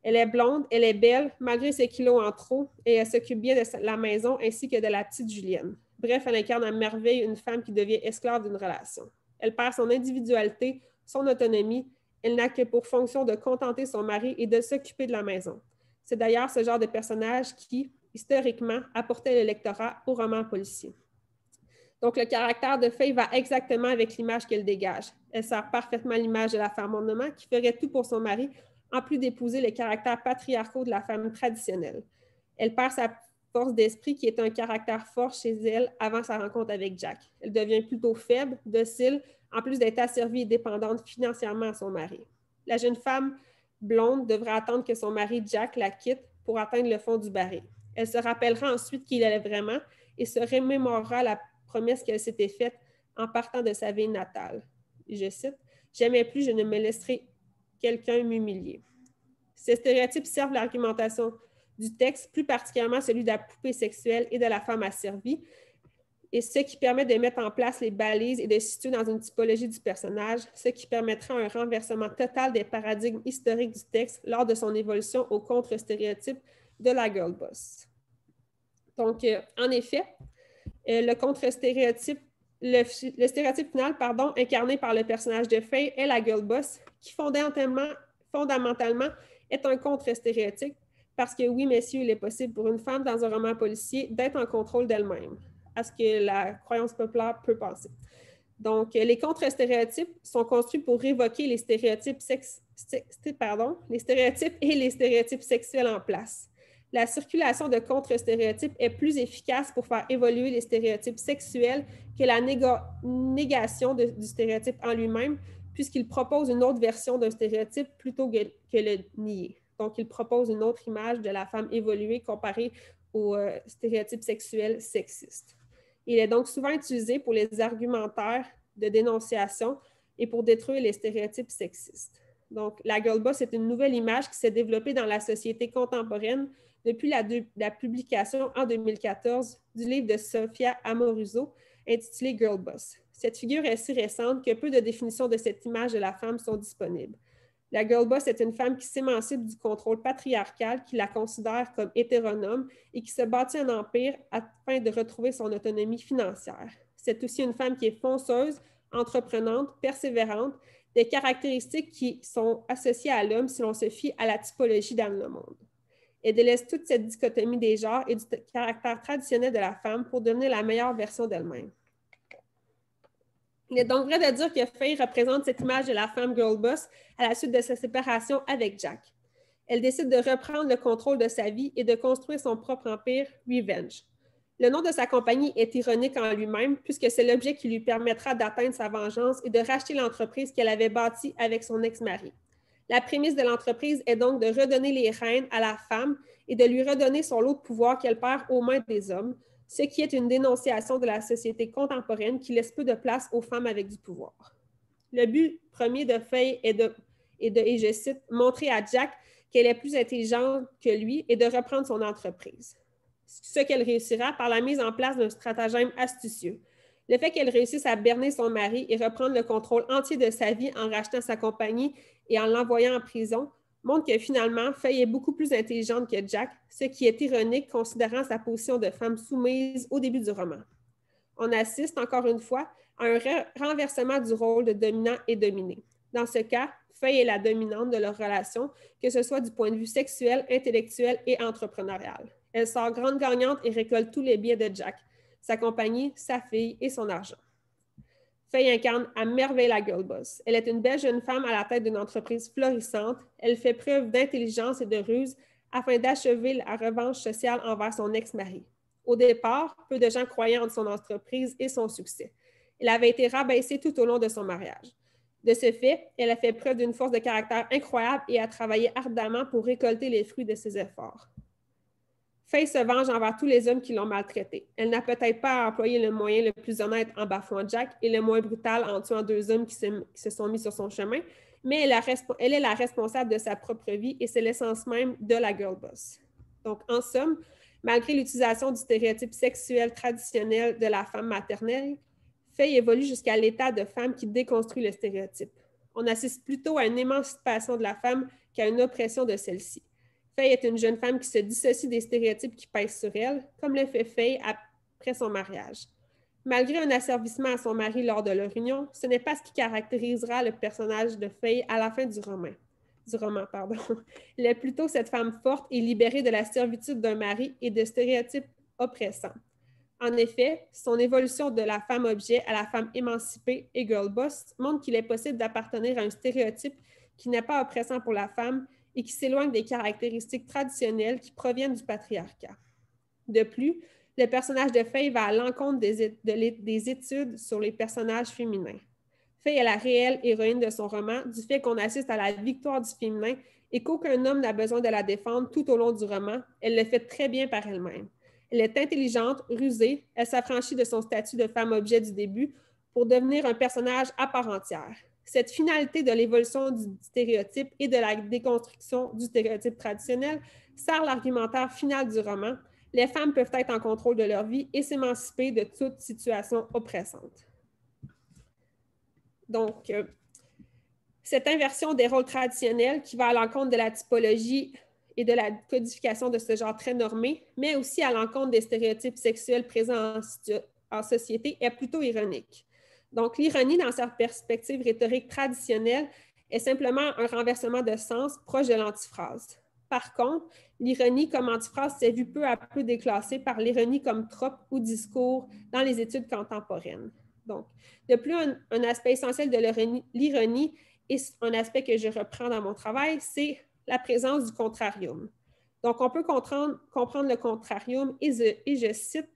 Elle est blonde, elle est belle, malgré ses kilos en trop, et elle s'occupe bien de la maison ainsi que de la petite Julienne. Bref, elle incarne à merveille une femme qui devient esclave d'une relation. Elle perd son individualité, son autonomie. Elle n'a que pour fonction de contenter son mari et de s'occuper de la maison. C'est d'ailleurs ce genre de personnage qui, historiquement, apportait le lectorat au roman policier. Donc, le caractère de Faye va exactement avec l'image qu'elle dégage. Elle sert parfaitement l'image de la femme ornement qui ferait tout pour son mari, en plus d'épouser les caractères patriarcaux de la femme traditionnelle. Elle perd sa force d'esprit qui est un caractère fort chez elle avant sa rencontre avec Jack. Elle devient plutôt faible, docile, en plus d'être asservie et dépendante financièrement à son mari. La jeune femme blonde devra attendre que son mari Jack la quitte pour atteindre le fond du baril. Elle se rappellera ensuite qui il est vraiment et se remémorera la promesse qu'elle s'était faite en partant de sa ville natale. Je cite, « Jamais plus je ne me laisserai quelqu'un m'humilier. » Ces stéréotypes servent l'argumentation du texte, plus particulièrement celui de la poupée sexuelle et de la femme asservie, et ce qui permet de mettre en place les balises et de se situer dans une typologie du personnage, ce qui permettra un renversement total des paradigmes historiques du texte lors de son évolution au contre-stéréotype de la girl boss. Donc, en effet, le contre-stéréotype, le stéréotype final, incarné par le personnage de Faye est la girl boss, qui fondamentalement est un contre-stéréotype, parce que oui, messieurs, il est possible pour une femme dans un roman policier d'être en contrôle d'elle-même, à ce que la croyance populaire peut penser. Donc, les contre-stéréotypes sont construits pour révoquer les stéréotypes, les stéréotypes et les stéréotypes sexuels en place. La circulation de contre-stéréotypes est plus efficace pour faire évoluer les stéréotypes sexuels que la négation du stéréotype en lui-même, puisqu'il propose une autre version d'un stéréotype plutôt que le nier. Donc, il propose une autre image de la femme évoluée comparée aux stéréotypes sexuels sexistes. Il est donc souvent utilisé pour les argumentaires de dénonciation et pour détruire les stéréotypes sexistes. Donc, la girl boss est une nouvelle image qui s'est développée dans la société contemporaine depuis la publication en 2014 du livre de Sophia Amoruso intitulé Girl Boss. Cette figure est si récente que peu de définitions de cette image de la femme sont disponibles. La girl boss est une femme qui s'émancipe du contrôle patriarcal, qui la considère comme hétéronome et qui se bâtit un empire afin de retrouver son autonomie financière. C'est aussi une femme qui est fonceuse, entreprenante, persévérante, des caractéristiques qui sont associées à l'homme si l'on se fie à la typologie dans le monde. Elle délaisse toute cette dichotomie des genres et du caractère traditionnel de la femme pour devenir la meilleure version d'elle-même. Il est donc vrai de dire que Faye représente cette image de la femme girl boss à la suite de sa séparation avec Jack. Elle décide de reprendre le contrôle de sa vie et de construire son propre empire, Revenge. Le nom de sa compagnie est ironique en lui-même puisque c'est l'objet qui lui permettra d'atteindre sa vengeance et de racheter l'entreprise qu'elle avait bâtie avec son ex-mari. La prémisse de l'entreprise est donc de redonner les rênes à la femme et de lui redonner son lot de pouvoir qu'elle perd aux mains des hommes, ce qui est une dénonciation de la société contemporaine qui laisse peu de place aux femmes avec du pouvoir. Le but premier de Faye est de, et je cite, « montrer à Jack qu'elle est plus intelligente que lui et de reprendre son entreprise ». Ce qu'elle réussira par la mise en place d'un stratagème astucieux. Le fait qu'elle réussisse à berner son mari et reprendre le contrôle entier de sa vie en rachetant sa compagnie et en l'envoyant en prison montre que finalement, Faye est beaucoup plus intelligente que Jack, ce qui est ironique considérant sa position de femme soumise au début du roman. On assiste encore une fois à un renversement du rôle de dominant et dominé. Dans ce cas, Faye est la dominante de leur relation, que ce soit du point de vue sexuel, intellectuel et entrepreneurial. Elle sort grande gagnante et récolte tous les biens de Jack, sa compagnie, sa fille et son argent. Faye incarne à merveille la girl boss. Elle est une belle jeune femme à la tête d'une entreprise florissante. Elle fait preuve d'intelligence et de ruse afin d'achever la revanche sociale envers son ex-mari. Au départ, peu de gens croyaient en son entreprise et son succès. Elle avait été rabaissée tout au long de son mariage. De ce fait, elle a fait preuve d'une force de caractère incroyable et a travaillé ardemment pour récolter les fruits de ses efforts. Faye se venge envers tous les hommes qui l'ont maltraitée. Elle n'a peut-être pas employé le moyen le plus honnête en bafouant Jack et le moins brutal en tuant 2 hommes qui se sont mis sur son chemin, mais elle est la responsable de sa propre vie et c'est l'essence même de la girl boss. Donc, en somme, malgré l'utilisation du stéréotype sexuel traditionnel de la femme maternelle, Faye évolue jusqu'à l'état de femme qui déconstruit le stéréotype. On assiste plutôt à une émancipation de la femme qu'à une oppression de celle-ci. Faye est une jeune femme qui se dissocie des stéréotypes qui pèsent sur elle, comme le fait Faye après son mariage. Malgré un asservissement à son mari lors de leur union, ce n'est pas ce qui caractérisera le personnage de Faye à la fin du roman. Elle est plutôt cette femme forte et libérée de la servitude d'un mari et de stéréotypes oppressants. En effet, son évolution de la femme-objet à la femme émancipée et girl boss montre qu'il est possible d'appartenir à un stéréotype qui n'est pas oppressant pour la femme et qui s'éloigne des caractéristiques traditionnelles qui proviennent du patriarcat. De plus, le personnage de Faye va à l'encontre des études sur les personnages féminins. Faye est la réelle héroïne de son roman du fait qu'on assiste à la victoire du féminin et qu'aucun homme n'a besoin de la défendre tout au long du roman. Elle le fait très bien par elle-même. Elle est intelligente, rusée, elle s'affranchit de son statut de femme-objet du début pour devenir un personnage à part entière. Cette finalité de l'évolution du stéréotype et de la déconstruction du stéréotype traditionnel sert l'argumentaire final du roman. Les femmes peuvent être en contrôle de leur vie et s'émanciper de toute situation oppressante. Donc, cette inversion des rôles traditionnels qui va à l'encontre de la typologie et de la codification de ce genre très normé, mais aussi à l'encontre des stéréotypes sexuels présents en société, est plutôt ironique. Donc, l'ironie, dans sa perspective rhétorique traditionnelle, est simplement un renversement de sens proche de l'antiphrase. Par contre, l'ironie comme antiphrase s'est vue peu à peu déclassée par l'ironie comme trope ou discours dans les études contemporaines. Donc, de plus, un aspect essentiel de l'ironie, et un aspect que je reprends dans mon travail, c'est la présence du contrarium. Donc, on peut comprendre le contrarium et je cite,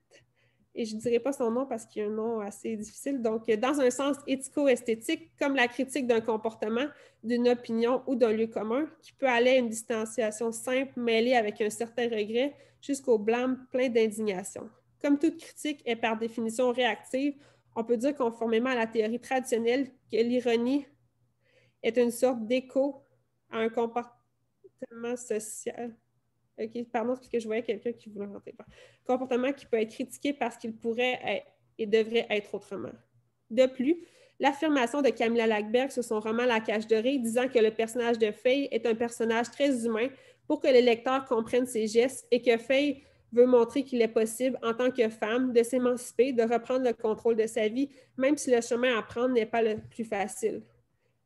et je ne dirai pas son nom parce qu'il y a un nom assez difficile, donc dans un sens éthico-esthétique, comme la critique d'un comportement, d'une opinion ou d'un lieu commun, qui peut aller à une distanciation simple mêlée avec un certain regret jusqu'au blâme plein d'indignation. Comme toute critique est par définition réactive, on peut dire conformément à la théorie traditionnelle que l'ironie est une sorte d'écho à un comportement social. OK, pardon, parce que je voyais quelqu'un qui voulait rentrer. Comportement qui peut être critiqué parce qu'il pourrait être et devrait être autrement. De plus, l'affirmation de Camilla Lackberg sur son roman La cage dorée, disant que le personnage de Faye est un personnage très humain pour que les lecteurs comprennent ses gestes et que Faye veut montrer qu'il est possible, en tant que femme, de s'émanciper, de reprendre le contrôle de sa vie, même si le chemin à prendre n'est pas le plus facile,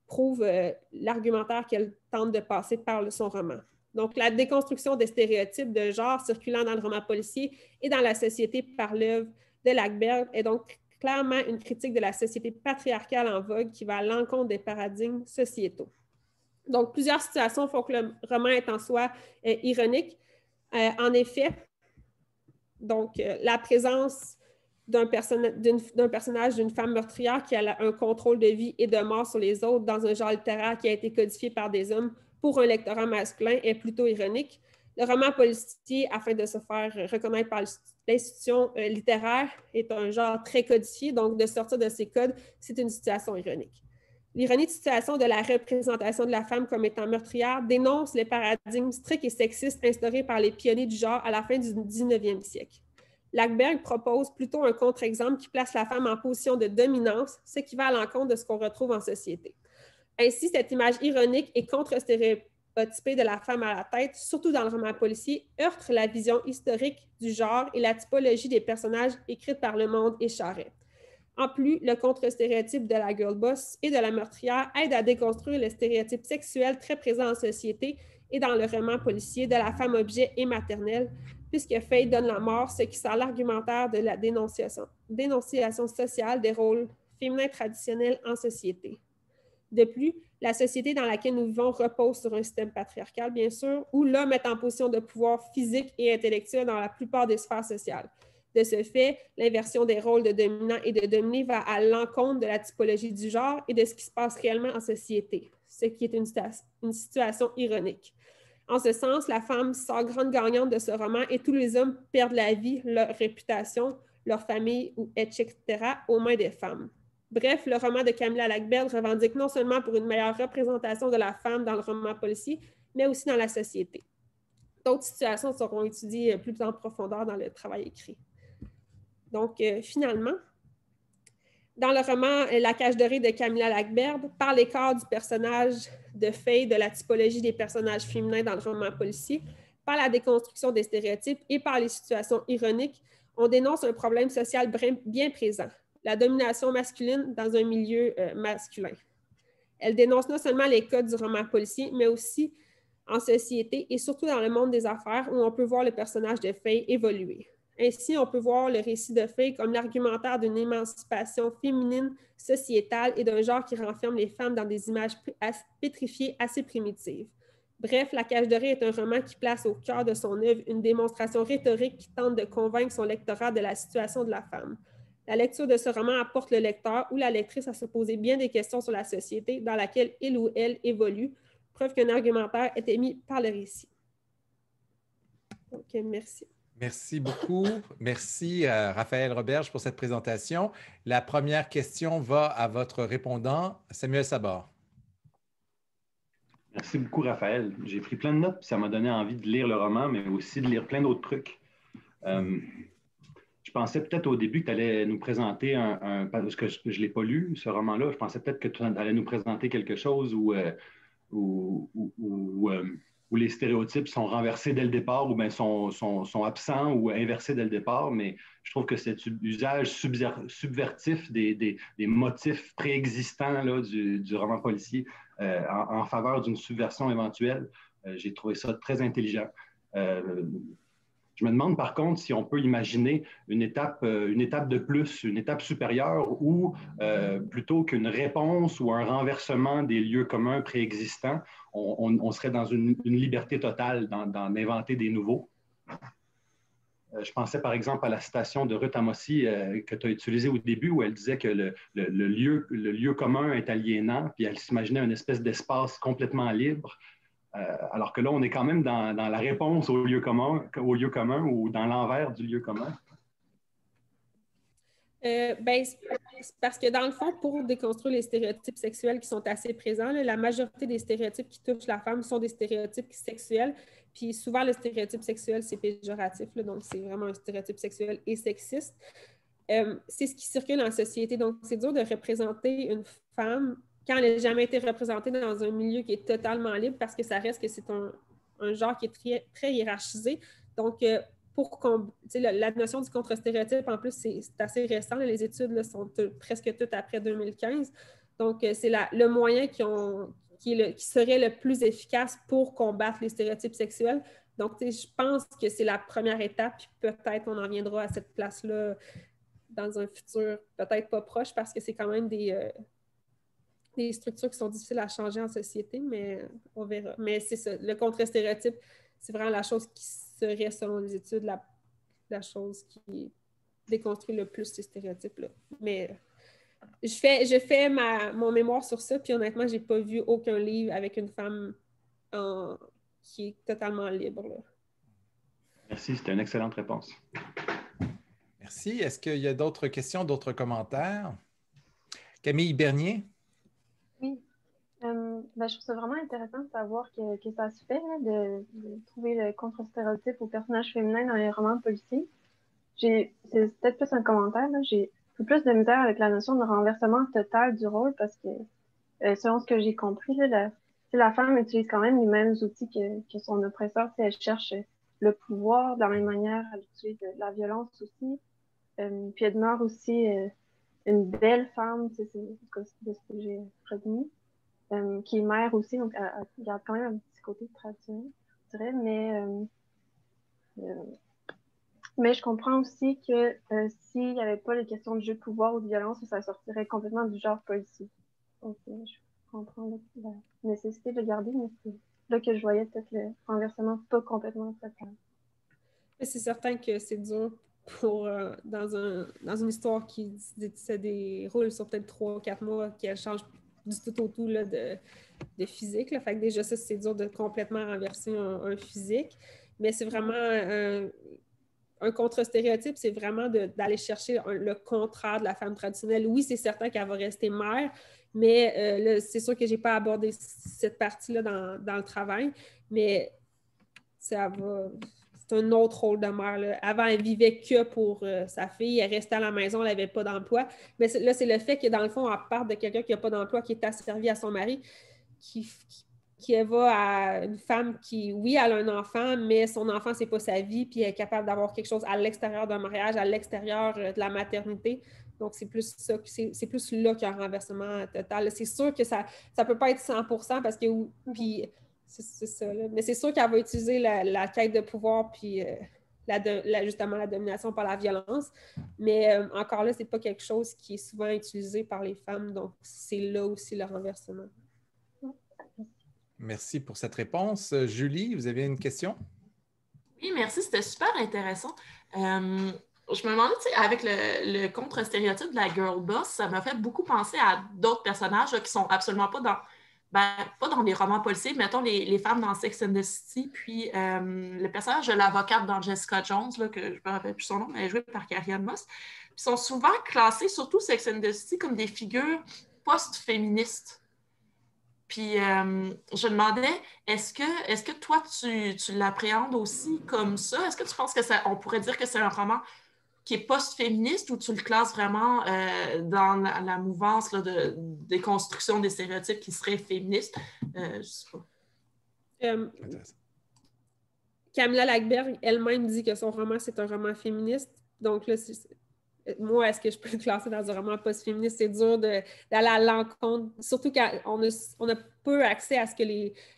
prouve l'argumentaire qu'elle tente de passer par son roman. Donc, la déconstruction des stéréotypes de genre circulant dans le roman policier et dans la société par l'œuvre de Lackberg est donc clairement une critique de la société patriarcale en vogue qui va à l'encontre des paradigmes sociétaux. Donc, plusieurs situations font que le roman est en soi ironique. En effet, donc, la présence d'un personnage, d'une femme meurtrière qui a un contrôle de vie et de mort sur les autres dans un genre littéraire qui a été codifié par des hommes pour un lectorat masculin est plutôt ironique. Le roman policier, afin de se faire reconnaître par l'institution littéraire, est un genre très codifié, donc de sortir de ces codes, c'est une situation ironique. L'ironie de situation de la représentation de la femme comme étant meurtrière dénonce les paradigmes stricts et sexistes instaurés par les pionniers du genre à la fin du 19e siècle. Lackberg propose plutôt un contre-exemple qui place la femme en position de dominance, ce qui va à l'encontre de ce qu'on retrouve en société. Ainsi, cette image ironique et contre-stéréotypée de la femme à la tête, surtout dans le roman policier, heurte la vision historique du genre et la typologie des personnages écrites par Le Monde et Charest. En plus, le contre-stéréotype de la girl boss et de la meurtrière aide à déconstruire le stéréotype sexuel très présent en société et dans le roman policier de la femme objet et maternelle, puisque Faye donne la mort, ce qui sert l'argumentaire de la dénonciation sociale des rôles féminins traditionnels en société. De plus, la société dans laquelle nous vivons repose sur un système patriarcal, bien sûr, où l'homme est en position de pouvoir physique et intellectuel dans la plupart des sphères sociales. De ce fait, l'inversion des rôles de dominant et de dominé va à l'encontre de la typologie du genre et de ce qui se passe réellement en société, ce qui est une situation ironique. En ce sens, la femme sort grande gagnante de ce roman et tous les hommes perdent la vie, leur réputation, leur famille, etc., aux mains des femmes. Bref, le roman de Camilla Lackberg revendique non seulement pour une meilleure représentation de la femme dans le roman policier, mais aussi dans la société. D'autres situations seront étudiées plus en profondeur dans le travail écrit. Donc, finalement, dans le roman La cage dorée de Camilla Lackberg, par l'écart du personnage de Faye, de la typologie des personnages féminins dans le roman policier, par la déconstruction des stéréotypes et par les situations ironiques, on dénonce un problème social bien présent, la domination masculine dans un milieu masculin. Elle dénonce non seulement les codes du roman policier, mais aussi en société et surtout dans le monde des affaires où on peut voir le personnage de Faye évoluer. Ainsi, on peut voir le récit de Faye comme l'argumentaire d'une émancipation féminine sociétale et d'un genre qui renferme les femmes dans des images pétrifiées assez primitives. Bref, La cage dorée est un roman qui place au cœur de son œuvre une démonstration rhétorique qui tente de convaincre son lectorat de la situation de la femme. La lecture de ce roman apporte le lecteur ou la lectrice à se poser bien des questions sur la société dans laquelle il ou elle évolue, preuve qu'un argumentaire est émis par le récit. Donc, merci. Merci beaucoup. Merci, Raphaël Roberge, pour cette présentation. La première question va à votre répondant, Samuel Sabah. Merci beaucoup, Raphaël. J'ai pris plein de notes, puis ça m'a donné envie de lire le roman, mais aussi de lire plein d'autres trucs. Je pensais peut-être au début que tu allais nous présenter parce que je ne l'ai pas lu, ce roman-là. Je pensais peut-être que tu allais nous présenter quelque chose où les stéréotypes sont renversés dès le départ ou bien sont absents ou inversés dès le départ, mais je trouve que cet usage subvertif des motifs préexistants là, du roman policier en faveur d'une subversion éventuelle, j'ai trouvé ça très intelligent. Je me demande par contre si on peut imaginer une étape de plus, une étape supérieure où plutôt qu'une réponse ou un renversement des lieux communs préexistants, on serait dans une liberté totale d'en inventer des nouveaux. Je pensais par exemple à la citation de Ruth Amossi que tu as utilisée au début où elle disait que le lieu commun est aliénant, puis elle s'imaginait une espèce d'espace complètement libre. Alors que là, on est quand même dans la réponse au lieu commun ou dans l'envers du lieu commun. C'est parce que dans le fond, pour déconstruire les stéréotypes sexuels qui sont assez présents, là, la majorité des stéréotypes qui touchent la femme sont des stéréotypes sexuels. Puis souvent, le stéréotype sexuel, c'est péjoratif, là, donc c'est vraiment un stéréotype sexuel et sexiste. C'est ce qui circule dans la société. Donc, c'est dur de représenter une femme quand elle n'a jamais été représentée dans un milieu qui est totalement libre parce que ça reste que c'est un genre qui est très, très hiérarchisé. Donc, la notion du contre-stéréotype, en plus, c'est assez récent. Là, les études là, sont presque toutes après 2015. Donc, c'est le moyen qui serait le plus efficace pour combattre les stéréotypes sexuels. Donc, je pense que c'est la première étape, puis peut-être on en viendra à cette place-là dans un futur peut-être pas proche, parce que c'est quand même des structures qui sont difficiles à changer en société, mais on verra. Mais c'est ça, le contre-stéréotype, c'est vraiment la chose qui serait, selon les études, la chose qui déconstruit le plus ces stéréotypes-là. Mais je fais mon mémoire sur ça, puis honnêtement, j'ai pas vu aucun livre avec une femme qui est totalement libre, là. Merci, c'était une excellente réponse. Merci. Est-ce qu'il y a d'autres questions, d'autres commentaires? Camille Bernier? Oui. Je trouve ça vraiment intéressant de savoir que ça se fait, là, de trouver le contre-stéréotype aux personnages féminins dans les romans policiers. C'est peut-être plus un commentaire, là. J'ai plus de misère avec la notion de renversement total du rôle parce que, selon ce que j'ai compris, là, la femme utilise quand même les mêmes outils que son oppresseur. Elle cherche le pouvoir de la même manière, elle utilise de la violence aussi. Puis elle demeure aussi une belle femme, c'est de ce que j'ai retenu, qui est mère aussi, donc elle garde quand même un petit côté traditionnel, je dirais, mais je comprends aussi que s'il n'y avait pas les questions de jeu de pouvoir ou de violence, ça sortirait complètement du genre policier. Donc, je comprends la nécessité de le garder, mais c'est là que je voyais peut-être le renversement pas complètement total. C'est certain que c'est dur pour, dans une histoire qui se déroule sur peut-être 3 ou 4 mois, qu'elle change du tout au tout là, de physique. Là. Fait que déjà, ça, c'est dur de complètement renverser un physique. Mais c'est vraiment un contre-stéréotype, c'est vraiment d'aller chercher le contraire de la femme traditionnelle. Oui, c'est certain qu'elle va rester mère, mais là, c'est sûr que je n'ai pas abordé cette partie-là dans le travail, mais ça va... C'est un autre rôle de mère. Là. Avant, elle vivait que pour sa fille. Elle restait à la maison, elle n'avait pas d'emploi. Mais là, c'est le fait que, dans le fond, elle part de quelqu'un qui n'a pas d'emploi, qui est asservi à son mari, qui va à une femme qui, oui, elle a un enfant, mais son enfant, c'est pas sa vie, puis elle est capable d'avoir quelque chose à l'extérieur d'un mariage, à l'extérieur de la maternité. Donc, c'est plus ça, c'est plus là qu'il y a un renversement total. C'est sûr que ça peut pas être 100% parce que, puis, c'est ça, là. Mais c'est sûr qu'elle va utiliser la quête de pouvoir, puis justement la domination par la violence. Mais encore là, c'est pas quelque chose qui est souvent utilisé par les femmes, donc c'est là aussi le renversement. Merci pour cette réponse. Julie, vous avez une question? Oui, merci. C'était super intéressant. Je me demandais, tu sais, avec le contre-stéréotype de la girl boss, ça m'a fait beaucoup penser à d'autres personnages là, qui sont absolument pas dans des romans policiers, mettons les femmes dans Sex and the City, puis le personnage de l'avocate dans Jessica Jones, là, que je ne me rappelle plus son nom, mais elle est jouée par Carrie-Anne Moss, puis sont souvent classés, surtout Sex and the City, comme des figures post-féministes. Puis je me demandais, est-ce que toi, tu l'appréhendes aussi comme ça? Est-ce que tu penses on pourrait dire que c'est un roman qui est post-féministe ou tu le classes vraiment dans la mouvance là, de déconstruction des stéréotypes qui seraient féministes? Je sais pas. Camilla Lackberg elle-même dit que son roman, c'est un roman féministe. Donc là, moi, est-ce que je peux le classer dans un roman post-féministe? C'est dur d'aller à l'encontre, surtout quand on a peu accès à ce que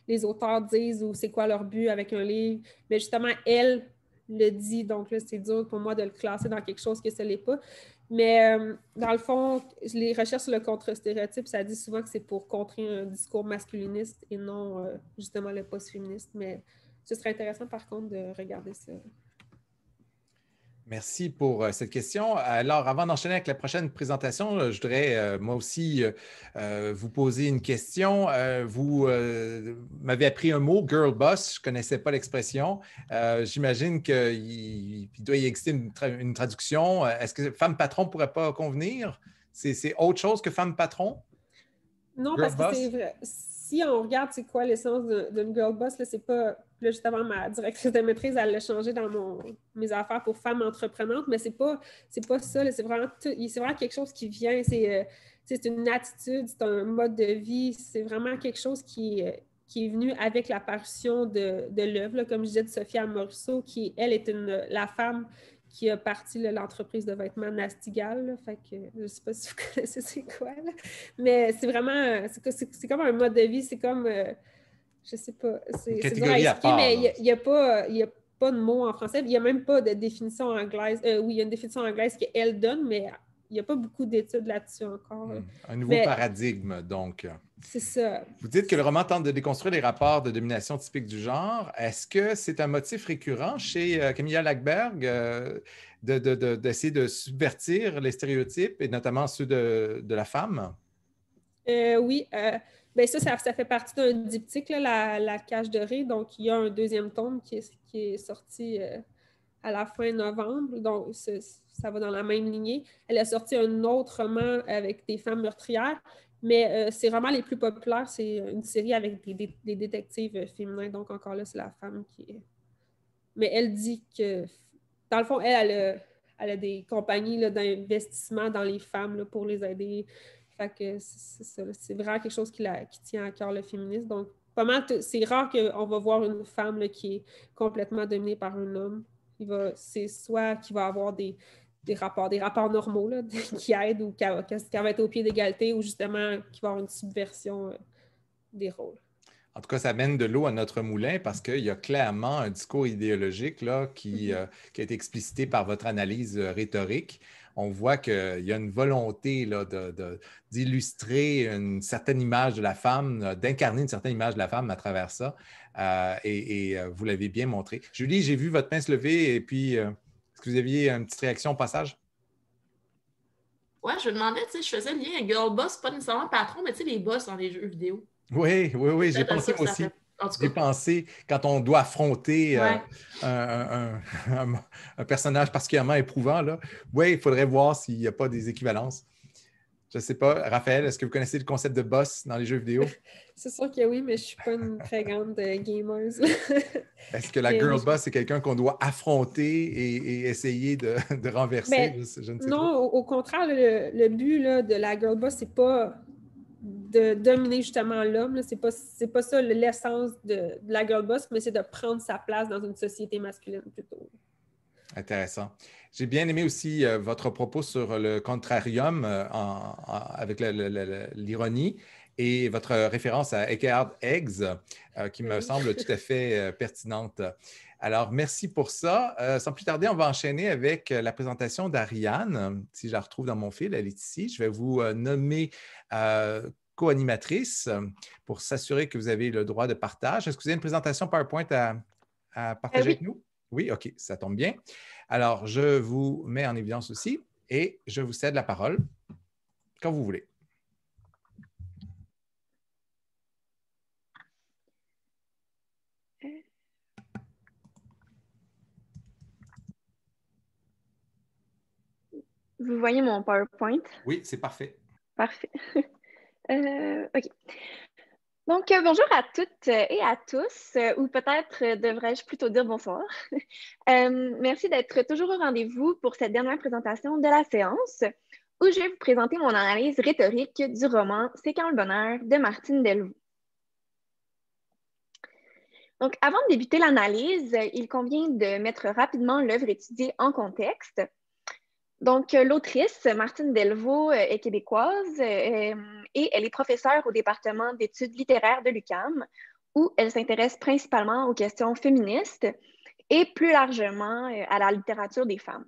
les auteurs disent ou c'est quoi leur but avec un livre. Mais justement, elle le dit. Donc là, c'est dur pour moi de le classer dans quelque chose que ce n'est pas. Mais dans le fond, les recherches sur le contre-stéréotype, ça dit souvent que c'est pour contrer un discours masculiniste et non justement le post-féministe. Mais ce serait intéressant par contre de regarder ça. Merci pour cette question. Alors, avant d'enchaîner avec la prochaine présentation, je voudrais moi aussi vous poser une question. Vous m'avez appris un mot, girl boss. Je ne connaissais pas l'expression. J'imagine qu'il doit y exister une traduction. Est-ce que femme patron ne pourrait pas convenir? C'est autre chose que femme patron? Non, girl parce boss? Que c'est vrai. Si on regarde c'est quoi l'essence d'une girl boss, là, c'est pas. Là, juste avant, ma directrice de maîtrise, elle l'a changé dans mes affaires pour femmes entreprenantes, mais c'est pas ça. C'est vraiment quelque chose qui vient. C'est une attitude, c'est un mode de vie. C'est vraiment quelque chose qui est venu avec l'apparition de l'œuvre, comme je disais, de Sophia Morisseau, qui, elle, est la femme qui a parti l'entreprise de vêtements Nastigal. Là, fait que je ne sais pas si vous connaissez c'est quoi. Là. Mais c'est vraiment, c'est comme un mode de vie, c'est comme, je ne sais pas, c'est dur à expliquer, mais il n'y a pas de mot en français. Il n'y a même pas de définition anglaise. Oui, il y a une définition anglaise qu'elle donne, mais il n'y a pas beaucoup d'études là-dessus encore. Un nouveau paradigme, donc. C'est ça. Vous dites que le roman tente de déconstruire les rapports de domination typiques du genre. Est-ce que c'est un motif récurrent chez Camilla Lackberg d'essayer de subvertir les stéréotypes et notamment ceux de la femme? Oui. Ben ça fait partie d'un diptyque, là, la cage de Ré. Donc, il y a un deuxième tome qui est sorti à la fin novembre. Donc, ça va dans la même lignée. Elle a sorti un autre roman avec des femmes meurtrières. Mais ses romans les plus populaires, c'est une série avec des détectives féminins. Donc, encore là, c'est la femme qui est... Mais elle dit que, dans le fond, elle a des compagnies d'investissement dans les femmes là, pour les aider. Fait que c'est vraiment quelque chose qui tient à cœur le féminisme. Donc, c'est rare qu'on va voir une femme là, qui est complètement dominée par un homme. C'est soit qu'il va avoir des rapports normaux là, qui aident ou qui va être au pied d'égalité ou justement qui va avoir une subversion des rôles. En tout cas, ça mène de l'eau à notre moulin parce qu'il y a clairement un discours idéologique là, qui a été explicité par votre analyse rhétorique. On voit qu'il y a une volonté là, d'illustrer une certaine image de la femme, d'incarner une certaine image de la femme à travers ça. Et vous l'avez bien montré. Julie, j'ai vu votre main se lever et puis... Est-ce que vous aviez une petite réaction au passage? Ouais, je me demandais, tu sais, je faisais le lien avec Girl Boss, pas nécessairement patron, mais tu sais, les boss dans les jeux vidéo. Oui, j'ai pensé moi aussi. J'ai pensé quand on doit affronter un personnage particulièrement éprouvant, là. Oui, il faudrait voir s'il n'y a pas des équivalences. Je ne sais pas. Raphaël, est-ce que vous connaissez le concept de boss dans les jeux vidéo? C'est sûr que oui, mais je ne suis pas une très grande gamer. Est-ce que la girl boss, c'est quelqu'un qu'on doit affronter et essayer de renverser? Je ne sais non, pas. Au contraire, le but là, de la girl boss, c'est pas de dominer justement l'homme. C'est pas ça l'essence de la girl boss, mais c'est de prendre sa place dans une société masculine plutôt. Intéressant. J'ai bien aimé aussi votre propos sur le contrarium avec l'ironie et votre référence à Eckhard Eggs qui me semble tout à fait pertinente. Alors, merci pour ça. Sans plus tarder, on va enchaîner avec la présentation d'Ariane. Si je la retrouve dans mon fil, elle est ici. Je vais vous nommer co-animatrice pour s'assurer que vous avez le droit de partage. Est-ce que vous avez une présentation PowerPoint à partager avec nous? Oui, OK, ça tombe bien. Alors, je vous mets en évidence aussi et je vous cède la parole quand vous voulez. Vous voyez mon PowerPoint? Oui, c'est parfait. Parfait. OK. Donc, bonjour à toutes et à tous, ou peut-être devrais-je plutôt dire bonsoir. Merci d'être toujours au rendez-vous pour cette dernière présentation de la séance, où je vais vous présenter mon analyse rhétorique du roman C'est quand le bonheur de Martine Delvaux. Donc, avant de débuter l'analyse, il convient de mettre rapidement l'œuvre étudiée en contexte. Donc, l'autrice, Martine Delvaux, est québécoise et elle est professeure au département d'études littéraires de l'UQAM, où elle s'intéresse principalement aux questions féministes et plus largement à la littérature des femmes.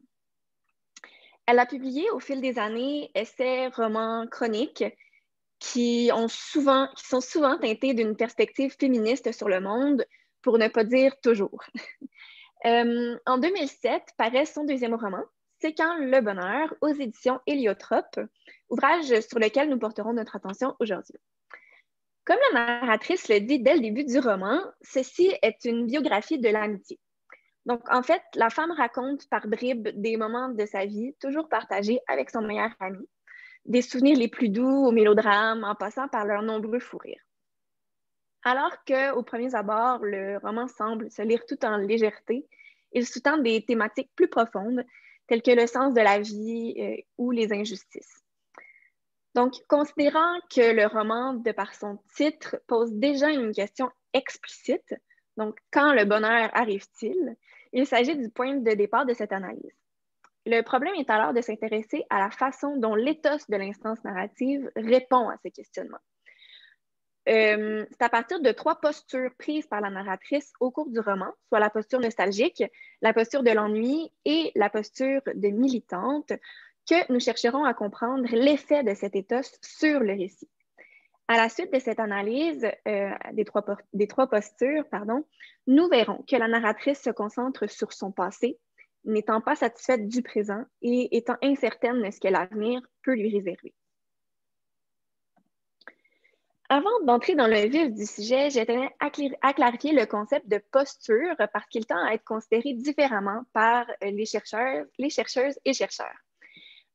Elle a publié au fil des années essais, romans, chroniques qui sont souvent teintés d'une perspective féministe sur le monde, pour ne pas dire toujours. En 2007, paraît son deuxième roman, C'est quand le bonheur, aux éditions Héliotrope, ouvrage sur lequel nous porterons notre attention aujourd'hui. Comme la narratrice le dit dès le début du roman, ceci est une biographie de l'amitié. Donc, en fait, la femme raconte par bribes des moments de sa vie, toujours partagés avec son meilleur ami, des souvenirs les plus doux au mélodrame, en passant par leurs nombreux fous rires. Alors qu'aux premiers abords, le roman semble se lire tout en légèreté, il sous-tend des thématiques plus profondes, telles que le sens de la vie ou les injustices. Donc, considérant que le roman, de par son titre, pose déjà une question explicite, donc quand le bonheur arrive-t-il, il s'agit du point de départ de cette analyse. Le problème est alors de s'intéresser à la façon dont l'éthos de l'instance narrative répond à ces questionnements. C'est à partir de 3 postures prises par la narratrice au cours du roman, soit la posture nostalgique, la posture de l'ennui et la posture de militante, que nous chercherons à comprendre l'effet de cet éthos sur le récit. À la suite de cette analyse des trois postures, nous verrons que la narratrice se concentre sur son passé, n'étant pas satisfaite du présent et étant incertaine de ce que l'avenir peut lui réserver. Avant d'entrer dans le vif du sujet, je tenais à clarifier le concept de posture parce qu'il tend à être considéré différemment par les chercheuses et chercheurs.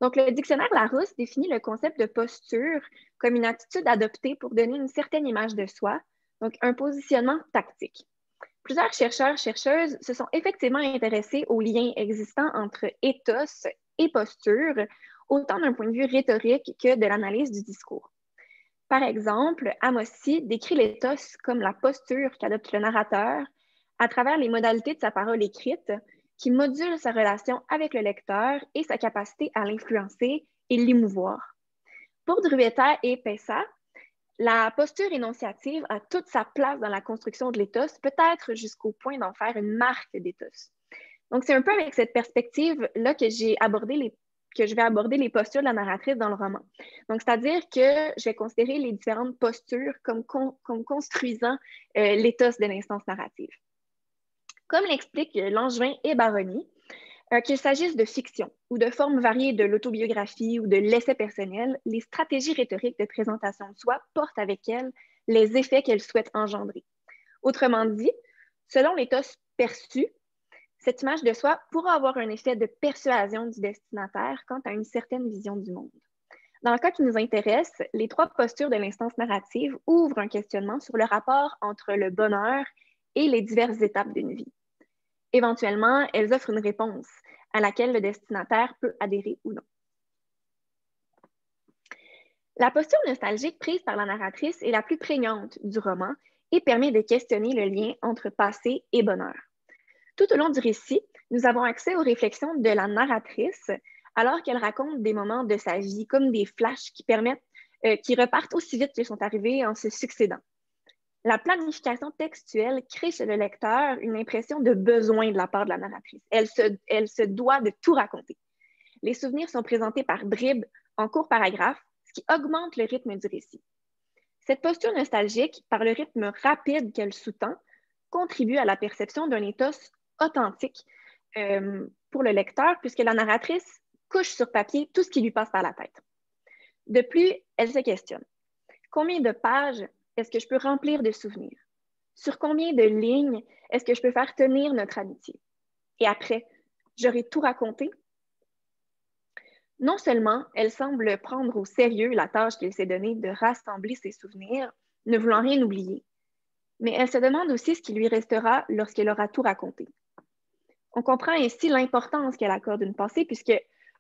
Donc, le dictionnaire Larousse définit le concept de posture comme une attitude adoptée pour donner une certaine image de soi, donc un positionnement tactique. Plusieurs chercheurs-chercheuses se sont effectivement intéressés aux liens existants entre éthos et posture, autant d'un point de vue rhétorique que de l'analyse du discours. Par exemple, Amossi décrit l'éthos comme la posture qu'adopte le narrateur à travers les modalités de sa parole écrite, qui module sa relation avec le lecteur et sa capacité à l'influencer et l'émouvoir. Pour Druetter et Pessa, la posture énonciative a toute sa place dans la construction de l'éthos, peut-être jusqu'au point d'en faire une marque d'éthos. Donc, c'est un peu avec cette perspective-là que je vais aborder les postures de la narratrice dans le roman. Donc, c'est-à-dire que je vais considérer les différentes postures comme construisant l'éthos de l'instance narrative. Comme l'expliquent Langevin et Baroni, qu'il s'agisse de fiction ou de formes variées de l'autobiographie ou de l'essai personnel, les stratégies rhétoriques de présentation de soi portent avec elles les effets qu'elles souhaitent engendrer. Autrement dit, selon l'éthos perçu, cette image de soi pourra avoir un effet de persuasion du destinataire quant à une certaine vision du monde. Dans le cas qui nous intéresse, les 3 postures de l'instance narrative ouvrent un questionnement sur le rapport entre le bonheur et les diverses étapes d'une vie. Éventuellement, elles offrent une réponse à laquelle le destinataire peut adhérer ou non. La posture nostalgique prise par la narratrice est la plus prégnante du roman et permet de questionner le lien entre passé et bonheur. Tout au long du récit, nous avons accès aux réflexions de la narratrice alors qu'elle raconte des moments de sa vie comme des flashs qui repartent aussi vite qu'ils sont arrivés en se succédant. La planification textuelle crée chez le lecteur une impression de besoin de la part de la narratrice. Elle se doit de tout raconter. Les souvenirs sont présentés par bribes en courts paragraphes, ce qui augmente le rythme du récit. Cette posture nostalgique, par le rythme rapide qu'elle sous-tend, contribue à la perception d'un éthos authentique pour le lecteur, puisque la narratrice couche sur papier tout ce qui lui passe par la tête. De plus, elle se questionne. Combien de pages est-ce que je peux remplir de souvenirs? Sur combien de lignes est-ce que je peux faire tenir notre amitié? Et après, j'aurai tout raconté? Non seulement elle semble prendre au sérieux la tâche qu'elle s'est donnée de rassembler ses souvenirs, ne voulant rien oublier, mais elle se demande aussi ce qui lui restera lorsqu'elle aura tout raconté. On comprend ainsi l'importance qu'elle accorde une passé, puisque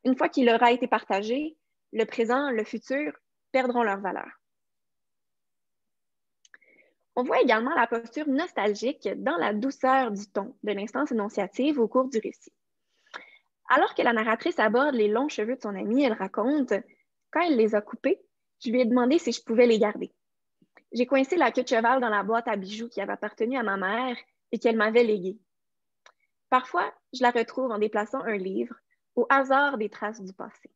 une fois qu'il aura été partagé, le présent, le futur perdront leur valeur. On voit également la posture nostalgique dans la douceur du ton de l'instance énonciative au cours du récit. Alors que la narratrice aborde les longs cheveux de son amie, elle raconte « Quand elle les a coupés, je lui ai demandé si je pouvais les garder. J'ai coincé la queue de cheval dans la boîte à bijoux qui avait appartenu à ma mère et qu'elle m'avait léguée. Parfois, je la retrouve en déplaçant un livre au hasard des traces du passé.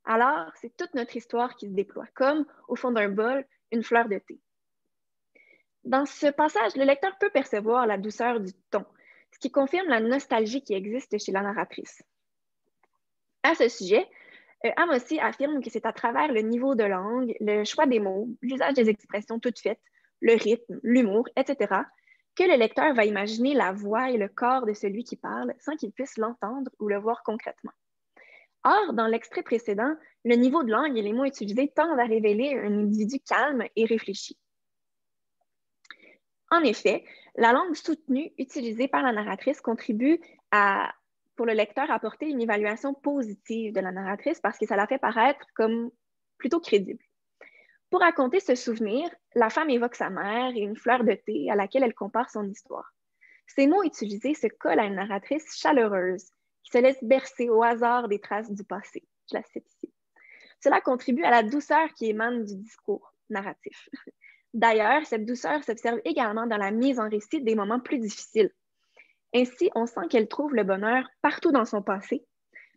Alors, c'est toute notre histoire qui se déploie, comme au fond d'un bol, une fleur de thé. Dans ce passage, le lecteur peut percevoir la douceur du ton, ce qui confirme la nostalgie qui existe chez la narratrice. À ce sujet, Amosi affirme que c'est à travers le niveau de langue, le choix des mots, l'usage des expressions toutes faites, le rythme, l'humour, etc., que le lecteur va imaginer la voix et le corps de celui qui parle sans qu'il puisse l'entendre ou le voir concrètement. Or, dans l'extrait précédent, le niveau de langue et les mots utilisés tendent à révéler un individu calme et réfléchi. En effet, la langue soutenue utilisée par la narratrice contribue pour le lecteur à apporter une évaluation positive de la narratrice parce que ça la fait paraître comme plutôt crédible. Pour raconter ce souvenir, la femme évoque sa mère et une fleur de thé à laquelle elle compare son histoire. Ces mots utilisés se collent à une narratrice chaleureuse qui se laisse bercer au hasard des traces du passé. Je la cite ici. Cela contribue à la douceur qui émane du discours narratif. D'ailleurs, cette douceur s'observe également dans la mise en récit des moments plus difficiles. Ainsi, on sent qu'elle trouve le bonheur partout dans son passé,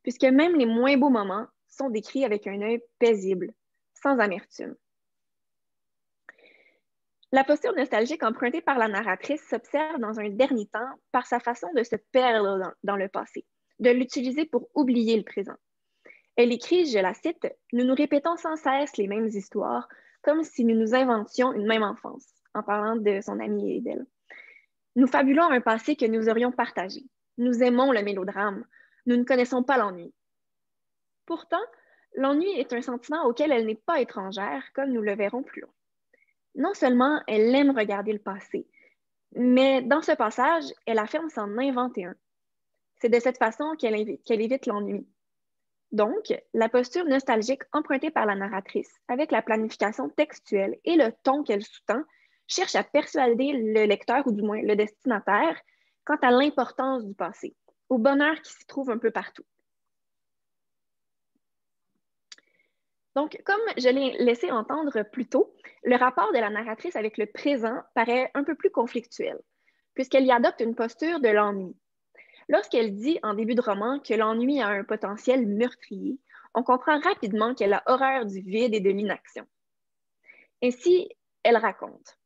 puisque même les moins beaux moments sont décrits avec un œil paisible, sans amertume. La posture nostalgique empruntée par la narratrice s'observe dans un dernier temps par sa façon de se perdre dans le passé, de l'utiliser pour oublier le présent. Elle écrit, je la cite, « Nous nous répétons sans cesse les mêmes histoires, comme si nous nous inventions une même enfance », en parlant de son amie et d'elle. Nous fabulons un passé que nous aurions partagé. Nous aimons le mélodrame. Nous ne connaissons pas l'ennui. Pourtant, l'ennui est un sentiment auquel elle n'est pas étrangère, comme nous le verrons plus loin. Non seulement elle aime regarder le passé, mais dans ce passage, elle affirme s'en inventer un. C'est de cette façon qu'elle évite l'ennui. Donc, la posture nostalgique empruntée par la narratrice, avec la planification textuelle et le ton qu'elle sous-tend, cherche à persuader le lecteur, ou du moins le destinataire, quant à l'importance du passé, au bonheur qui s'y trouve un peu partout. Donc, comme je l'ai laissé entendre plus tôt, le rapport de la narratrice avec le présent paraît un peu plus conflictuel, puisqu'elle y adopte une posture de l'ennui. Lorsqu'elle dit en début de roman que l'ennui a un potentiel meurtrier, on comprend rapidement qu'elle a horreur du vide et de l'inaction. Ainsi, elle raconte.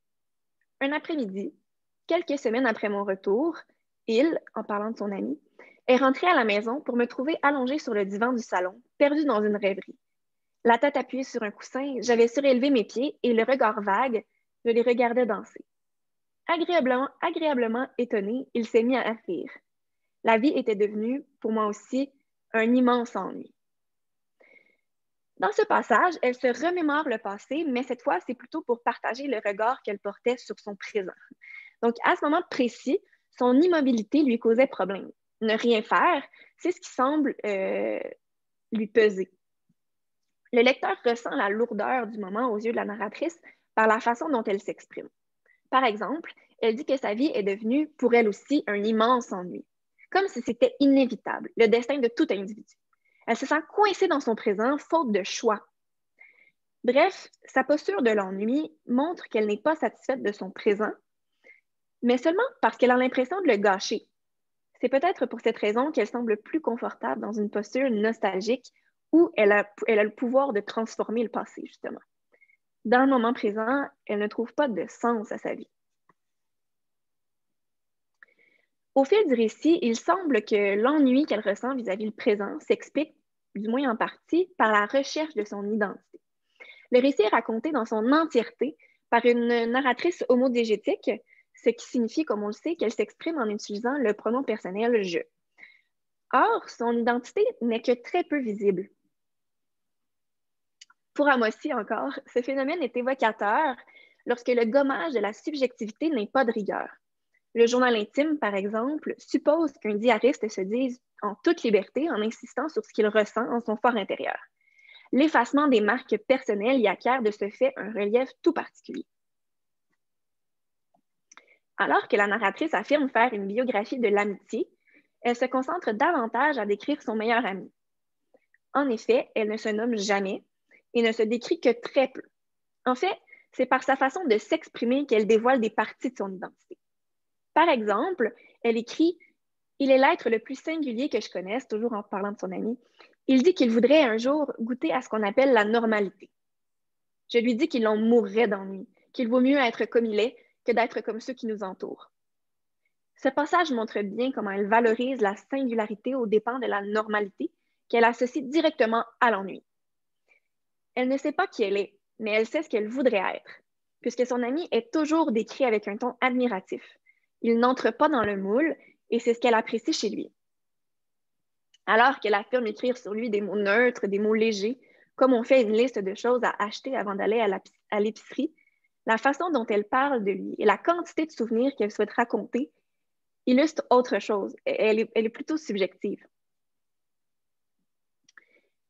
Un après-midi, quelques semaines après mon retour, il, en parlant de son ami, est rentré à la maison pour me trouver allongée sur le divan du salon, perdue dans une rêverie. La tête appuyée sur un coussin, j'avais surélevé mes pieds et le regard vague, je les regardais danser. Agréablement étonné, il s'est mis à rire. La vie était devenue, pour moi aussi, un immense ennui. Dans ce passage, elle se remémore le passé, mais cette fois, c'est plutôt pour partager le regard qu'elle portait sur son présent. Donc, à ce moment précis, son immobilité lui causait problème. Ne rien faire, c'est ce qui semble lui peser. Le lecteur ressent la lourdeur du moment aux yeux de la narratrice par la façon dont elle s'exprime. Par exemple, elle dit que sa vie est devenue, pour elle aussi, un immense ennui, comme si c'était inévitable, le destin de tout individu. Elle se sent coincée dans son présent, faute de choix. Bref, sa posture de l'ennui montre qu'elle n'est pas satisfaite de son présent, mais seulement parce qu'elle a l'impression de le gâcher. C'est peut-être pour cette raison qu'elle semble plus confortable dans une posture nostalgique où elle a le pouvoir de transformer le passé, justement. Dans le moment présent, elle ne trouve pas de sens à sa vie. Au fil du récit, il semble que l'ennui qu'elle ressent vis-à-vis le présent s'explique, du moins en partie, par la recherche de son identité. Le récit est raconté dans son entièreté par une narratrice homodiégétique, ce qui signifie, comme on le sait, qu'elle s'exprime en utilisant le pronom personnel « je ». Or, son identité n'est que très peu visible. Pour Amosi encore, ce phénomène est évocateur lorsque le gommage de la subjectivité n'est pas de rigueur. Le journal intime, par exemple, suppose qu'un diariste se dise en toute liberté en insistant sur ce qu'il ressent en son fort intérieur. L'effacement des marques personnelles y acquiert de ce fait un relief tout particulier. Alors que la narratrice affirme faire une biographie de l'amitié, elle se concentre davantage à décrire son meilleur ami. En effet, elle ne se nomme jamais et ne se décrit que très peu. En fait, c'est par sa façon de s'exprimer qu'elle dévoile des parties de son identité. Par exemple, elle écrit « Il est l'être le plus singulier que je connaisse, toujours en parlant de son ami. Il dit qu'il voudrait un jour goûter à ce qu'on appelle la normalité. Je lui dis qu'il en mourrait d'ennui, qu'il vaut mieux être comme il est que d'être comme ceux qui nous entourent. Ce passage montre bien comment elle valorise la singularité aux dépens de la normalité qu'elle associe directement à l'ennui. Elle ne sait pas qui elle est, mais elle sait ce qu'elle voudrait être, puisque son ami est toujours décrit avec un ton admiratif. Il n'entre pas dans le moule et c'est ce qu'elle apprécie chez lui. Alors qu'elle affirme écrire sur lui des mots neutres, des mots légers, comme on fait une liste de choses à acheter avant d'aller à l'épicerie, la façon dont elle parle de lui et la quantité de souvenirs qu'elle souhaite raconter illustre autre chose. Elle est plutôt subjective.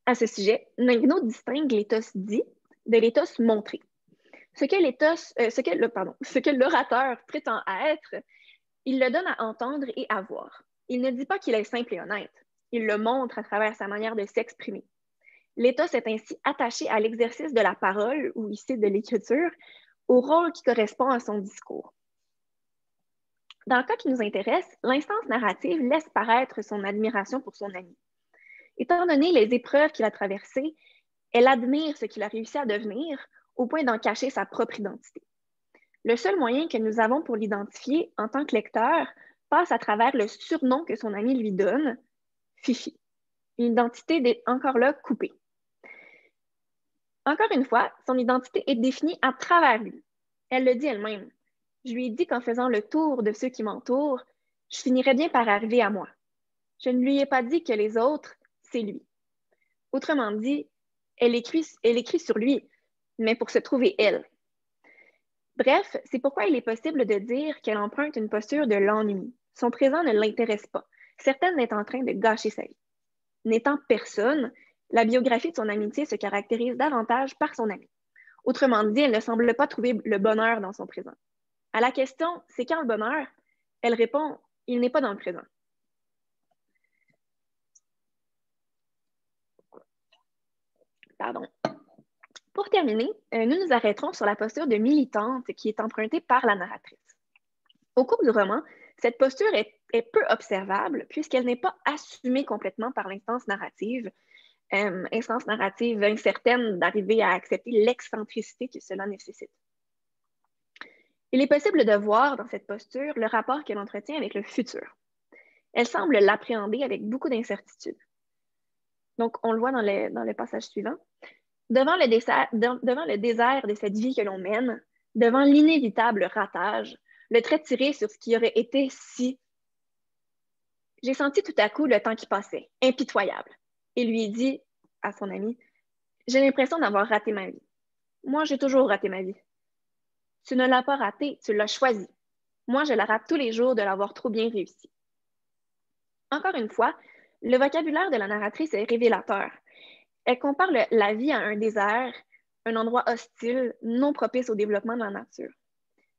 À ce sujet, Megno distingue l'éthos dit de l'éthos montré. Ce que l'orateur prétend être, il le donne à entendre et à voir. Il ne dit pas qu'il est simple et honnête. Il le montre à travers sa manière de s'exprimer. L'éthos est ainsi attaché à l'exercice de la parole, ou ici de l'écriture, au rôle qui correspond à son discours. Dans le cas qui nous intéresse, l'instance narrative laisse paraître son admiration pour son ami. Étant donné les épreuves qu'il a traversées, elle admire ce qu'il a réussi à devenir au point d'en cacher sa propre identité. Le seul moyen que nous avons pour l'identifier en tant que lecteur passe à travers le surnom que son ami lui donne, Fifi. Une identité encore là coupée. Encore une fois, son identité est définie à travers lui. Elle le dit elle-même. Je lui ai dit qu'en faisant le tour de ceux qui m'entourent, je finirais bien par arriver à moi. Je ne lui ai pas dit que les autres, c'est lui. Autrement dit, elle écrit sur lui, mais pour se trouver elle. Bref, c'est pourquoi il est possible de dire qu'elle emprunte une posture de l'ennui. Son présent ne l'intéresse pas. Certaine est en train de gâcher sa vie. N'étant personne, la biographie de son amitié se caractérise davantage par son ami. Autrement dit, elle ne semble pas trouver le bonheur dans son présent. À la question « c'est quand le bonheur ?» elle répond « il n'est pas dans le présent ». Pardon. Pour terminer, nous nous arrêterons sur la posture de militante qui est empruntée par la narratrice. Au cours du roman, cette posture est peu observable puisqu'elle n'est pas assumée complètement par l'instance narrative incertaine d'arriver à accepter l'excentricité que cela nécessite. Il est possible de voir dans cette posture le rapport qu'elle entretient avec le futur. Elle semble l'appréhender avec beaucoup d'incertitude. Donc, on le voit dans le passage suivant. Devant le désert de cette vie que l'on mène, devant l'inévitable ratage, le trait tiré sur ce qui aurait été si... J'ai senti tout à coup le temps qui passait, impitoyable, et lui ai dit à son ami, « J'ai l'impression d'avoir raté ma vie. Moi, j'ai toujours raté ma vie. Tu ne l'as pas raté, tu l'as choisi. Moi, je la rate tous les jours de l'avoir trop bien réussi. » Encore une fois, le vocabulaire de la narratrice est révélateur. Elle compare la vie à un désert, un endroit hostile, non propice au développement de la nature.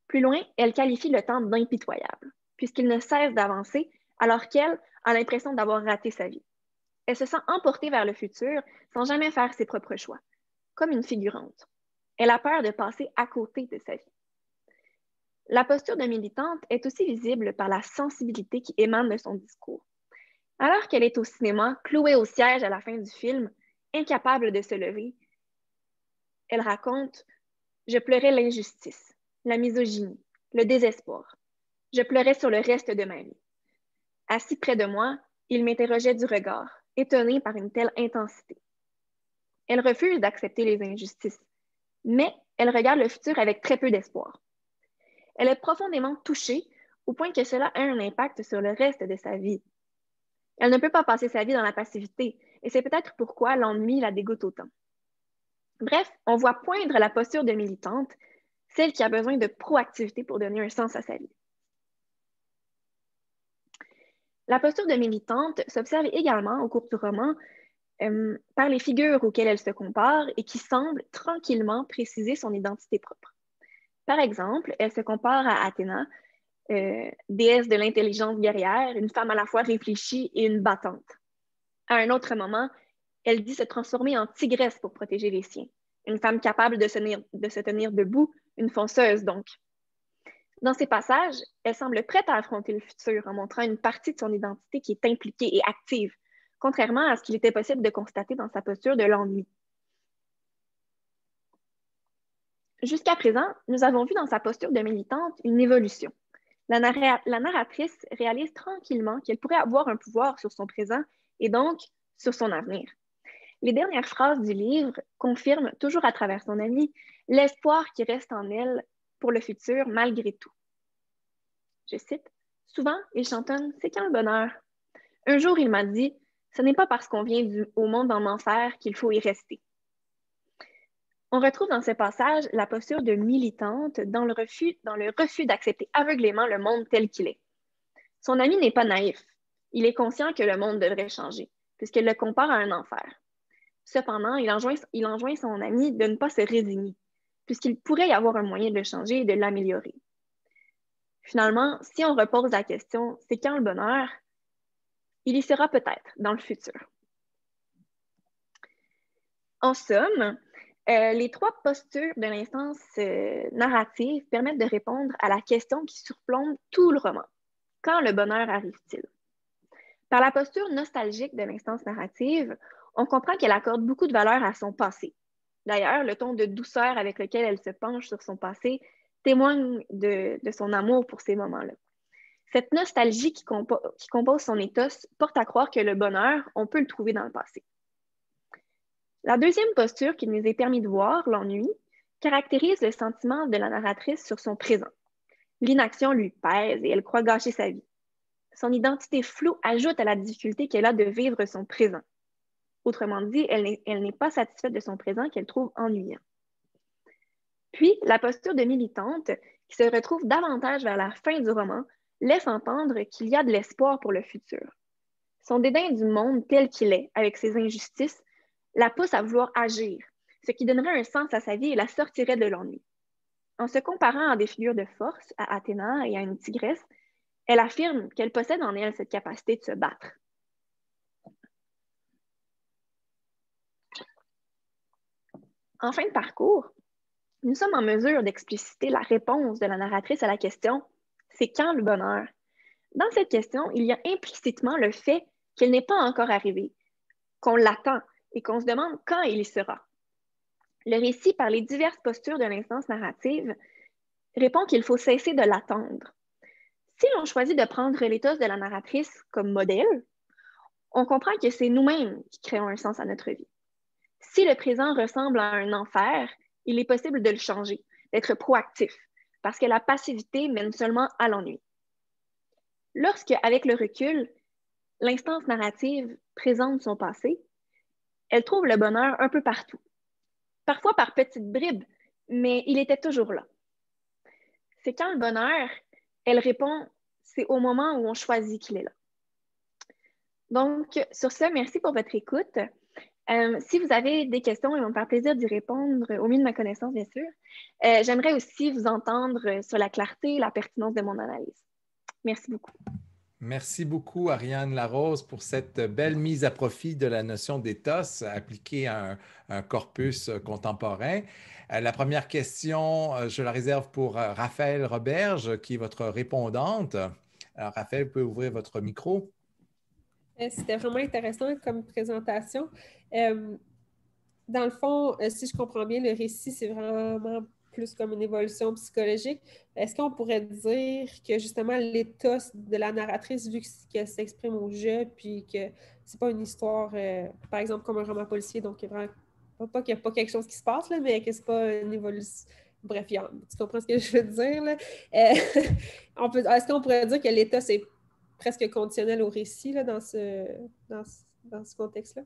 Plus loin, elle qualifie le temps d'impitoyable, puisqu'il ne cesse d'avancer alors qu'elle a l'impression d'avoir raté sa vie. Elle se sent emportée vers le futur sans jamais faire ses propres choix, comme une figurante. Elle a peur de passer à côté de sa vie. La posture de militante est aussi visible par la sensibilité qui émane de son discours. Alors qu'elle est au cinéma, clouée au siège à la fin du film, incapable de se lever, elle raconte « Je pleurais l'injustice, la misogynie, le désespoir. Je pleurais sur le reste de ma vie. Assis près de moi, il m'interrogeait du regard, étonné par une telle intensité. Elle refuse d'accepter les injustices, mais elle regarde le futur avec très peu d'espoir. Elle est profondément touchée au point que cela a un impact sur le reste de sa vie. Elle ne peut pas passer sa vie dans la passivité, et c'est peut-être pourquoi l'ennui la dégoûte autant. Bref, on voit poindre la posture de militante, celle qui a besoin de proactivité pour donner un sens à sa vie. La posture de militante s'observe également au cours du roman par les figures auxquelles elle se compare et qui semblent tranquillement préciser son identité propre. Par exemple, elle se compare à Athéna, déesse de l'intelligence guerrière, une femme à la fois réfléchie et une battante. À un autre moment, elle dit se transformer en tigresse pour protéger les siens, une femme capable de se tenir debout, une fonceuse donc. Dans ces passages, elle semble prête à affronter le futur en montrant une partie de son identité qui est impliquée et active, contrairement à ce qu'il était possible de constater dans sa posture de l'ennui. Jusqu'à présent, nous avons vu dans sa posture de militante une évolution. La narratrice réalise tranquillement qu'elle pourrait avoir un pouvoir sur son présent et donc sur son avenir. Les dernières phrases du livre confirment, toujours à travers son ami, l'espoir qui reste en elle pour le futur malgré tout. Je cite, « Souvent, il chantonne, c'est quand le bonheur? Un jour, il m'a dit, ce n'est pas parce qu'on vient au monde en enfer qu'il faut y rester. » On retrouve dans ce passage la posture de militante dans le refus d'accepter aveuglément le monde tel qu'il est. Son ami n'est pas naïf. Il est conscient que le monde devrait changer, puisqu'il le compare à un enfer. Cependant, il enjoint son ami de ne pas se résigner, puisqu'il pourrait y avoir un moyen de le changer et de l'améliorer. Finalement, si on repose la question « c'est quand le bonheur ?» il y sera peut-être dans le futur. En somme, les trois postures de l'instance narrative permettent de répondre à la question qui surplombe tout le roman. Quand le bonheur arrive-t-il? Par la posture nostalgique de l'instance narrative, on comprend qu'elle accorde beaucoup de valeur à son passé. D'ailleurs, le ton de douceur avec lequel elle se penche sur son passé témoigne de son amour pour ces moments-là. Cette nostalgie qui compose son ethos porte à croire que le bonheur, on peut le trouver dans le passé. La deuxième posture qui nous est permis de voir, l'ennui, caractérise le sentiment de la narratrice sur son présent. L'inaction lui pèse et elle croit gâcher sa vie. Son identité floue ajoute à la difficulté qu'elle a de vivre son présent. Autrement dit, elle n'est pas satisfaite de son présent qu'elle trouve ennuyant. Puis, la posture de militante, qui se retrouve davantage vers la fin du roman, laisse entendre qu'il y a de l'espoir pour le futur. Son dédain du monde tel qu'il est, avec ses injustices, la pousse à vouloir agir, ce qui donnerait un sens à sa vie et la sortirait de l'ennui. En se comparant à des figures de force, à Athéna et à une tigresse, elle affirme qu'elle possède en elle cette capacité de se battre. En fin de parcours, nous sommes en mesure d'expliciter la réponse de la narratrice à la question « c'est quand le bonheur ?» Dans cette question, il y a implicitement le fait qu'elle n'est pas encore arrivée, qu'on l'attend et qu'on se demande quand il y sera. Le récit, par les diverses postures de l'instance narrative, répond qu'il faut cesser de l'attendre. Si l'on choisit de prendre l'éthos de la narratrice comme modèle, on comprend que c'est nous-mêmes qui créons un sens à notre vie. Si le présent ressemble à un enfer, il est possible de le changer, d'être proactif, parce que la passivité mène seulement à l'ennui. Lorsque, avec le recul, l'instance narrative présente son passé, elle trouve le bonheur un peu partout, parfois par petites bribes, mais il était toujours là. C'est quand le bonheur, elle répond, c'est au moment où on choisit qu'il est là. Donc, sur ce, merci pour votre écoute. Si vous avez des questions, il va me faire plaisir d'y répondre au mieux de ma connaissance, bien sûr. J'aimerais aussi vous entendre sur la clarté et la pertinence de mon analyse. Merci beaucoup. Merci beaucoup, Ariane Larose, pour cette belle mise à profit de la notion d'éthos appliquée à un corpus contemporain. La première question, je la réserve pour Raphaël Roberge, qui est votre répondante. Alors, Raphaël, vous pouvez ouvrir votre micro. C'était vraiment intéressant comme présentation. Dans le fond, si je comprends bien, le récit, c'est vraiment plus comme une évolution psychologique. Est-ce qu'on pourrait dire que justement l'éthos de la narratrice, vu qu'elle s'exprime au jeu, puis que c'est pas une histoire, par exemple, comme un roman policier, donc il y a vraiment, pas qu'il n'y a pas quelque chose qui se passe, là, mais que c'est pas une évolution. Bref, tu comprends ce que je veux dire, là? Est-ce qu'on pourrait dire que l'éthos est presque conditionnel au récit là, dans ce contexte-là?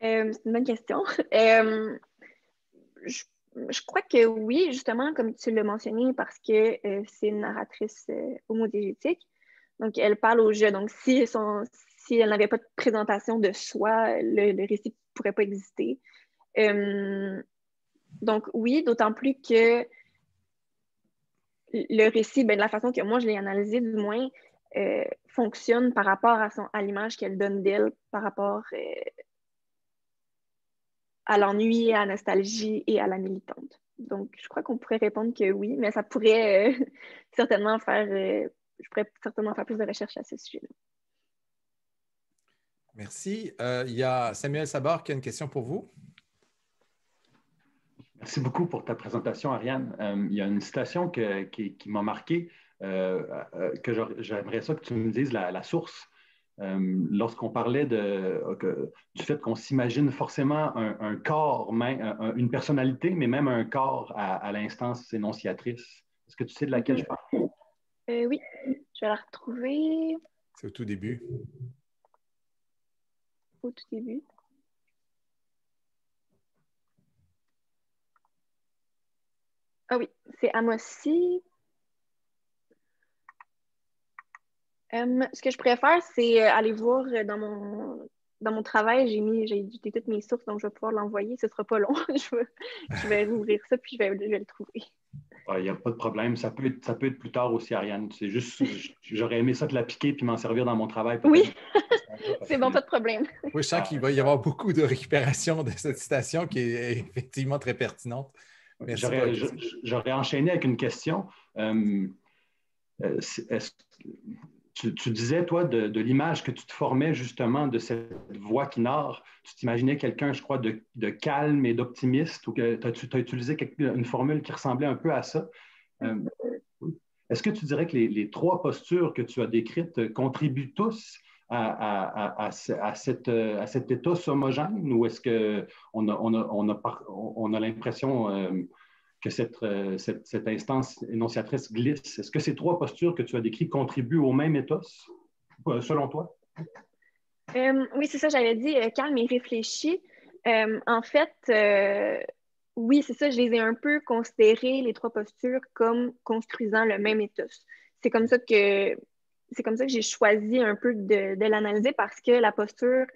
C'est une bonne question. Je crois que oui, justement, comme tu l'as mentionné, parce que c'est une narratrice homodégétique. Donc, elle parle au jeu. Donc, si elle n'avait pas de présentation de soi, le récit ne pourrait pas exister. Donc, oui, d'autant plus que le récit, de la façon que moi je l'ai analysé, du moins, fonctionne par rapport à l'image qu'elle donne d'elle, par rapport à l'ennui, à la nostalgie et à la militante. Donc, je crois qu'on pourrait répondre que oui, mais ça pourrait certainement faire, je pourrais certainement faire plus de recherches à ce sujet-là. Merci. Il y a Samuel Sabard qui a une question pour vous. Merci beaucoup pour ta présentation, Ariane. Il y a une citation qui m'a marqué, que j'aimerais ça que tu me dises la source. Lorsqu'on parlait du fait qu'on s'imagine forcément un corps, une personnalité, mais même un corps à l'instance énonciatrice. Est-ce que tu sais de laquelle je parle? Oui, je vais la retrouver. C'est au tout début. Au tout début. Ah oui, c'est Amosi. Ce que je préfère, c'est aller voir dans mon travail, j'ai édité toutes mes sources, donc je vais pouvoir l'envoyer. Ce ne sera pas long. je vais rouvrir ça, puis je vais le trouver. Il n'y a pas de problème. Ça peut être plus tard aussi, Ariane. C'est juste, j'aurais aimé ça te la piquer puis m'en servir dans mon travail. Oui, c'est bon, pas de problème. Oui, je sens qu'il va y avoir beaucoup de récupération de cette citation qui est effectivement très pertinente. Merci. J'aurais enchaîné avec une question. Tu disais, toi, de l'image que tu te formais justement de cette voix qui narre, tu t'imaginais quelqu'un, je crois, de calme et d'optimiste, ou que tu as utilisé une formule qui ressemblait un peu à ça. Est-ce que tu dirais que les trois postures que tu as décrites contribuent tous à cet état homogène, ou est-ce qu'on a l'impression que cette instance énonciatrice glisse? Est-ce que ces trois postures que tu as décrites contribuent au même ethos, selon toi? Oui, c'est ça, j'avais dit calme et réfléchi. En fait, oui, c'est ça, je les ai un peu considérées, les trois postures, comme construisant le même ethos. C'est comme ça que j'ai choisi un peu de l'analyser, parce que la posture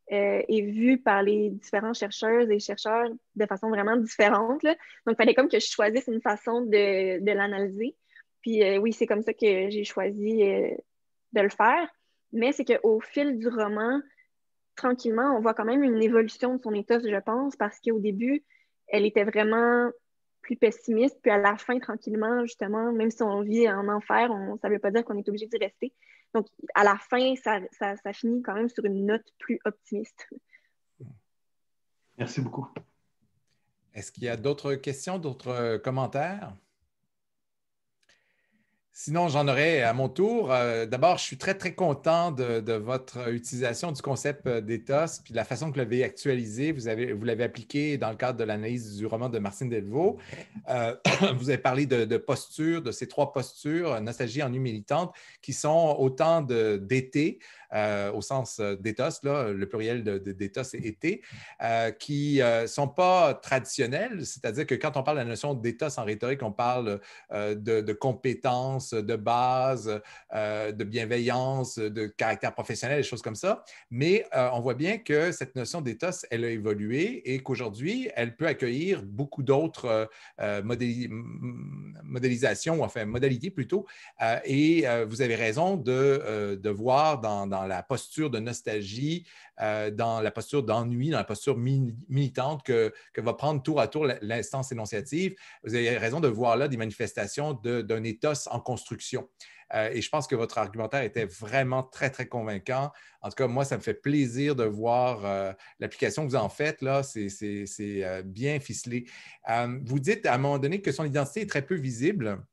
est vue par les différents chercheuses et chercheurs de façon vraiment différente, là. Donc, il fallait comme que je choisisse une façon de l'analyser. Puis oui, c'est comme ça que j'ai choisi de le faire. Mais c'est qu'au fil du roman, tranquillement, on voit quand même une évolution de son ethos, je pense, parce qu'au début, elle était vraiment plus pessimiste, puis à la fin, tranquillement, justement, même si on vit en enfer, ça ne veut pas dire qu'on est obligé d'y rester. Donc, à la fin, ça finit quand même sur une note plus optimiste. Merci beaucoup. Est-ce qu'il y a d'autres questions, d'autres commentaires? Sinon, j'en aurais à mon tour. D'abord, je suis très, très content de votre utilisation du concept d'ethos, puis la façon que vous l'avez actualisé. Vous l'avez appliqué dans le cadre de l'analyse du roman de Martine Delvaux. Vous avez parlé de postures, de ces trois postures, nostalgie, ennui, militante, qui sont autant d'été, au sens d'éthos, là, le pluriel d'éthos c'est été, qui ne sont pas traditionnels. C'est-à-dire que quand on parle de la notion d'éthos en rhétorique, on parle de compétences, de base, de bienveillance, de caractère professionnel, des choses comme ça. Mais on voit bien que cette notion d'éthos, elle a évolué et qu'aujourd'hui, elle peut accueillir beaucoup d'autres modélisations, enfin modalités plutôt. Et vous avez raison de voir dans la posture de nostalgie, dans la posture d'ennui, dans la posture militante que va prendre tour à tour l'instance énonciative. Vous avez raison de voir là des manifestations d'un ethos en construction. Et je pense que votre argumentaire était vraiment très, très convaincant. En tout cas, moi, ça me fait plaisir de voir l'application que vous en faites. Là, c'est bien ficelé. Vous dites à un moment donné que son identité est très peu visible.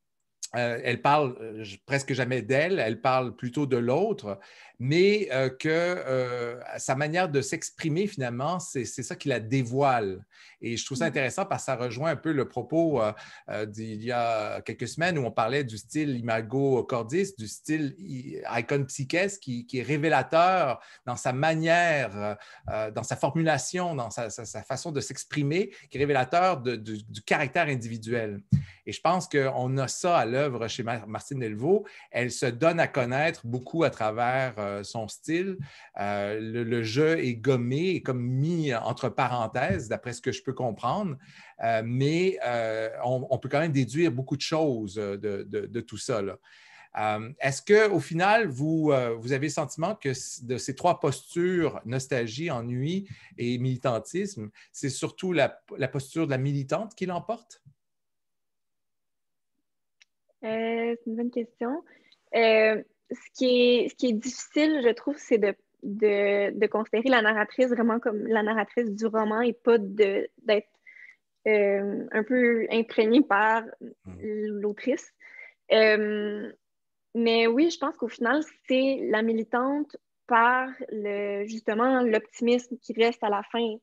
Elle parle presque jamais d'elle, elle parle plutôt de l'autre, mais que sa manière de s'exprimer, finalement, c'est ça qui la dévoile. Et je trouve ça intéressant parce que ça rejoint un peu le propos d'il y a quelques semaines où on parlait du style imago cordis, du style icon psyches qui est révélateur dans sa manière, dans sa formulation, dans sa façon de s'exprimer, qui est révélateur du caractère individuel. Et je pense qu'on a ça à l'œuvre chez Martine Delvaux. Elle se donne à connaître beaucoup à travers son style. Le jeu est gommé et comme mis entre parenthèses, d'après ce que je peux comprendre. Mais on peut quand même déduire beaucoup de choses de tout ça, là. Est-ce qu'au final, vous avez le sentiment que de ces trois postures, nostalgie, ennui et militantisme, c'est surtout la posture de la militante qui l'emporte? C'est une bonne question. Ce qui est difficile, je trouve, c'est de considérer la narratrice vraiment comme la narratrice du roman et pas d'être un peu imprégnée par l'autrice. Mais oui, je pense qu'au final, c'est la militante par justement l'optimisme qui reste à la fin.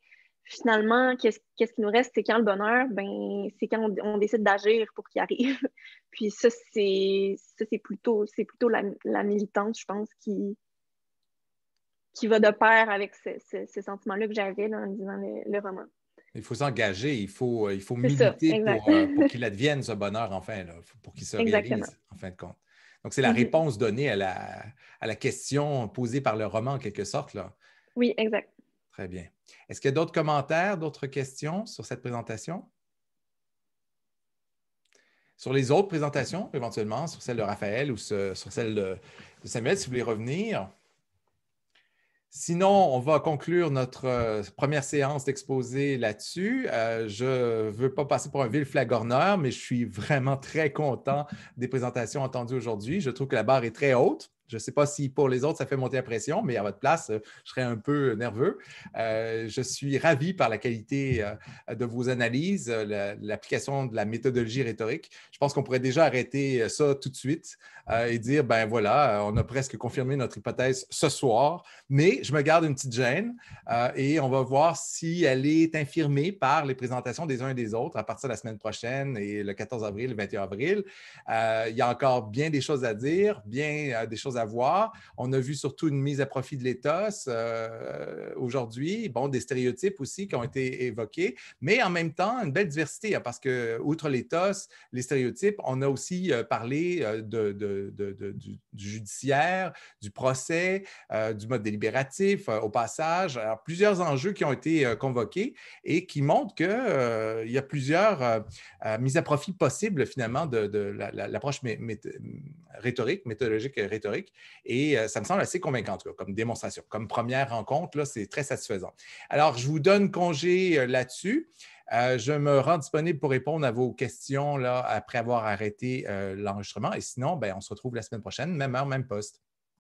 Finalement, qu'est-ce qui nous reste, c'est quand le bonheur, ben, c'est quand on décide d'agir pour qu'il arrive. Puis ça, c'est plutôt la militante, je pense, qui va de pair avec ce sentiment-là que j'avais en lisant le roman. Il faut s'engager, il faut C'est ça, militer exact. pour qu'il advienne ce bonheur enfin, là, pour qu'il se Exactement. réalise en fin de compte. Donc, c'est la réponse donnée à la question posée par le roman en quelque sorte, là. Oui, exact. Très bien. Est-ce qu'il y a d'autres commentaires, d'autres questions sur cette présentation? Sur les autres présentations, éventuellement, sur celle de Raphaël ou sur celle de Samuel, si vous voulez revenir. Sinon, on va conclure notre première séance d'exposé là-dessus. Je ne veux pas passer pour un vil flagorneur, mais je suis vraiment très content des présentations entendues aujourd'hui. Je trouve que la barre est très haute. Je ne sais pas si pour les autres, ça fait monter la pression, mais à votre place, je serais un peu nerveux. Je suis ravi par la qualité de vos analyses, l'application de la méthodologie rhétorique. Je pense qu'on pourrait déjà arrêter ça tout de suite et dire, ben voilà, on a presque confirmé notre hypothèse ce soir, mais je me garde une petite gêne et on va voir si elle est infirmée par les présentations des uns et des autres à partir de la semaine prochaine et le 14 avril, le 21 avril. Il y a encore bien des choses à dire, bien des choses à voir. On a vu surtout une mise à profit de l'ethos aujourd'hui, bon, des stéréotypes aussi qui ont été évoqués, mais en même temps, une belle diversité, hein, parce que, outre l'ethos, les stéréotypes, on a aussi parlé du judiciaire, du procès, du mode délibératif, au passage. Alors, plusieurs enjeux qui ont été convoqués et qui montrent qu'il y a plusieurs mises à profit possibles, finalement, de l'approche méthodologique rhétorique. Et ça me semble assez convaincant, en tout cas, comme démonstration. Comme première rencontre, là, c'est très satisfaisant. Alors, je vous donne congé là-dessus. Je me rends disponible pour répondre à vos questions là, après avoir arrêté l'enregistrement. Et sinon, ben, on se retrouve la semaine prochaine, même heure, même poste.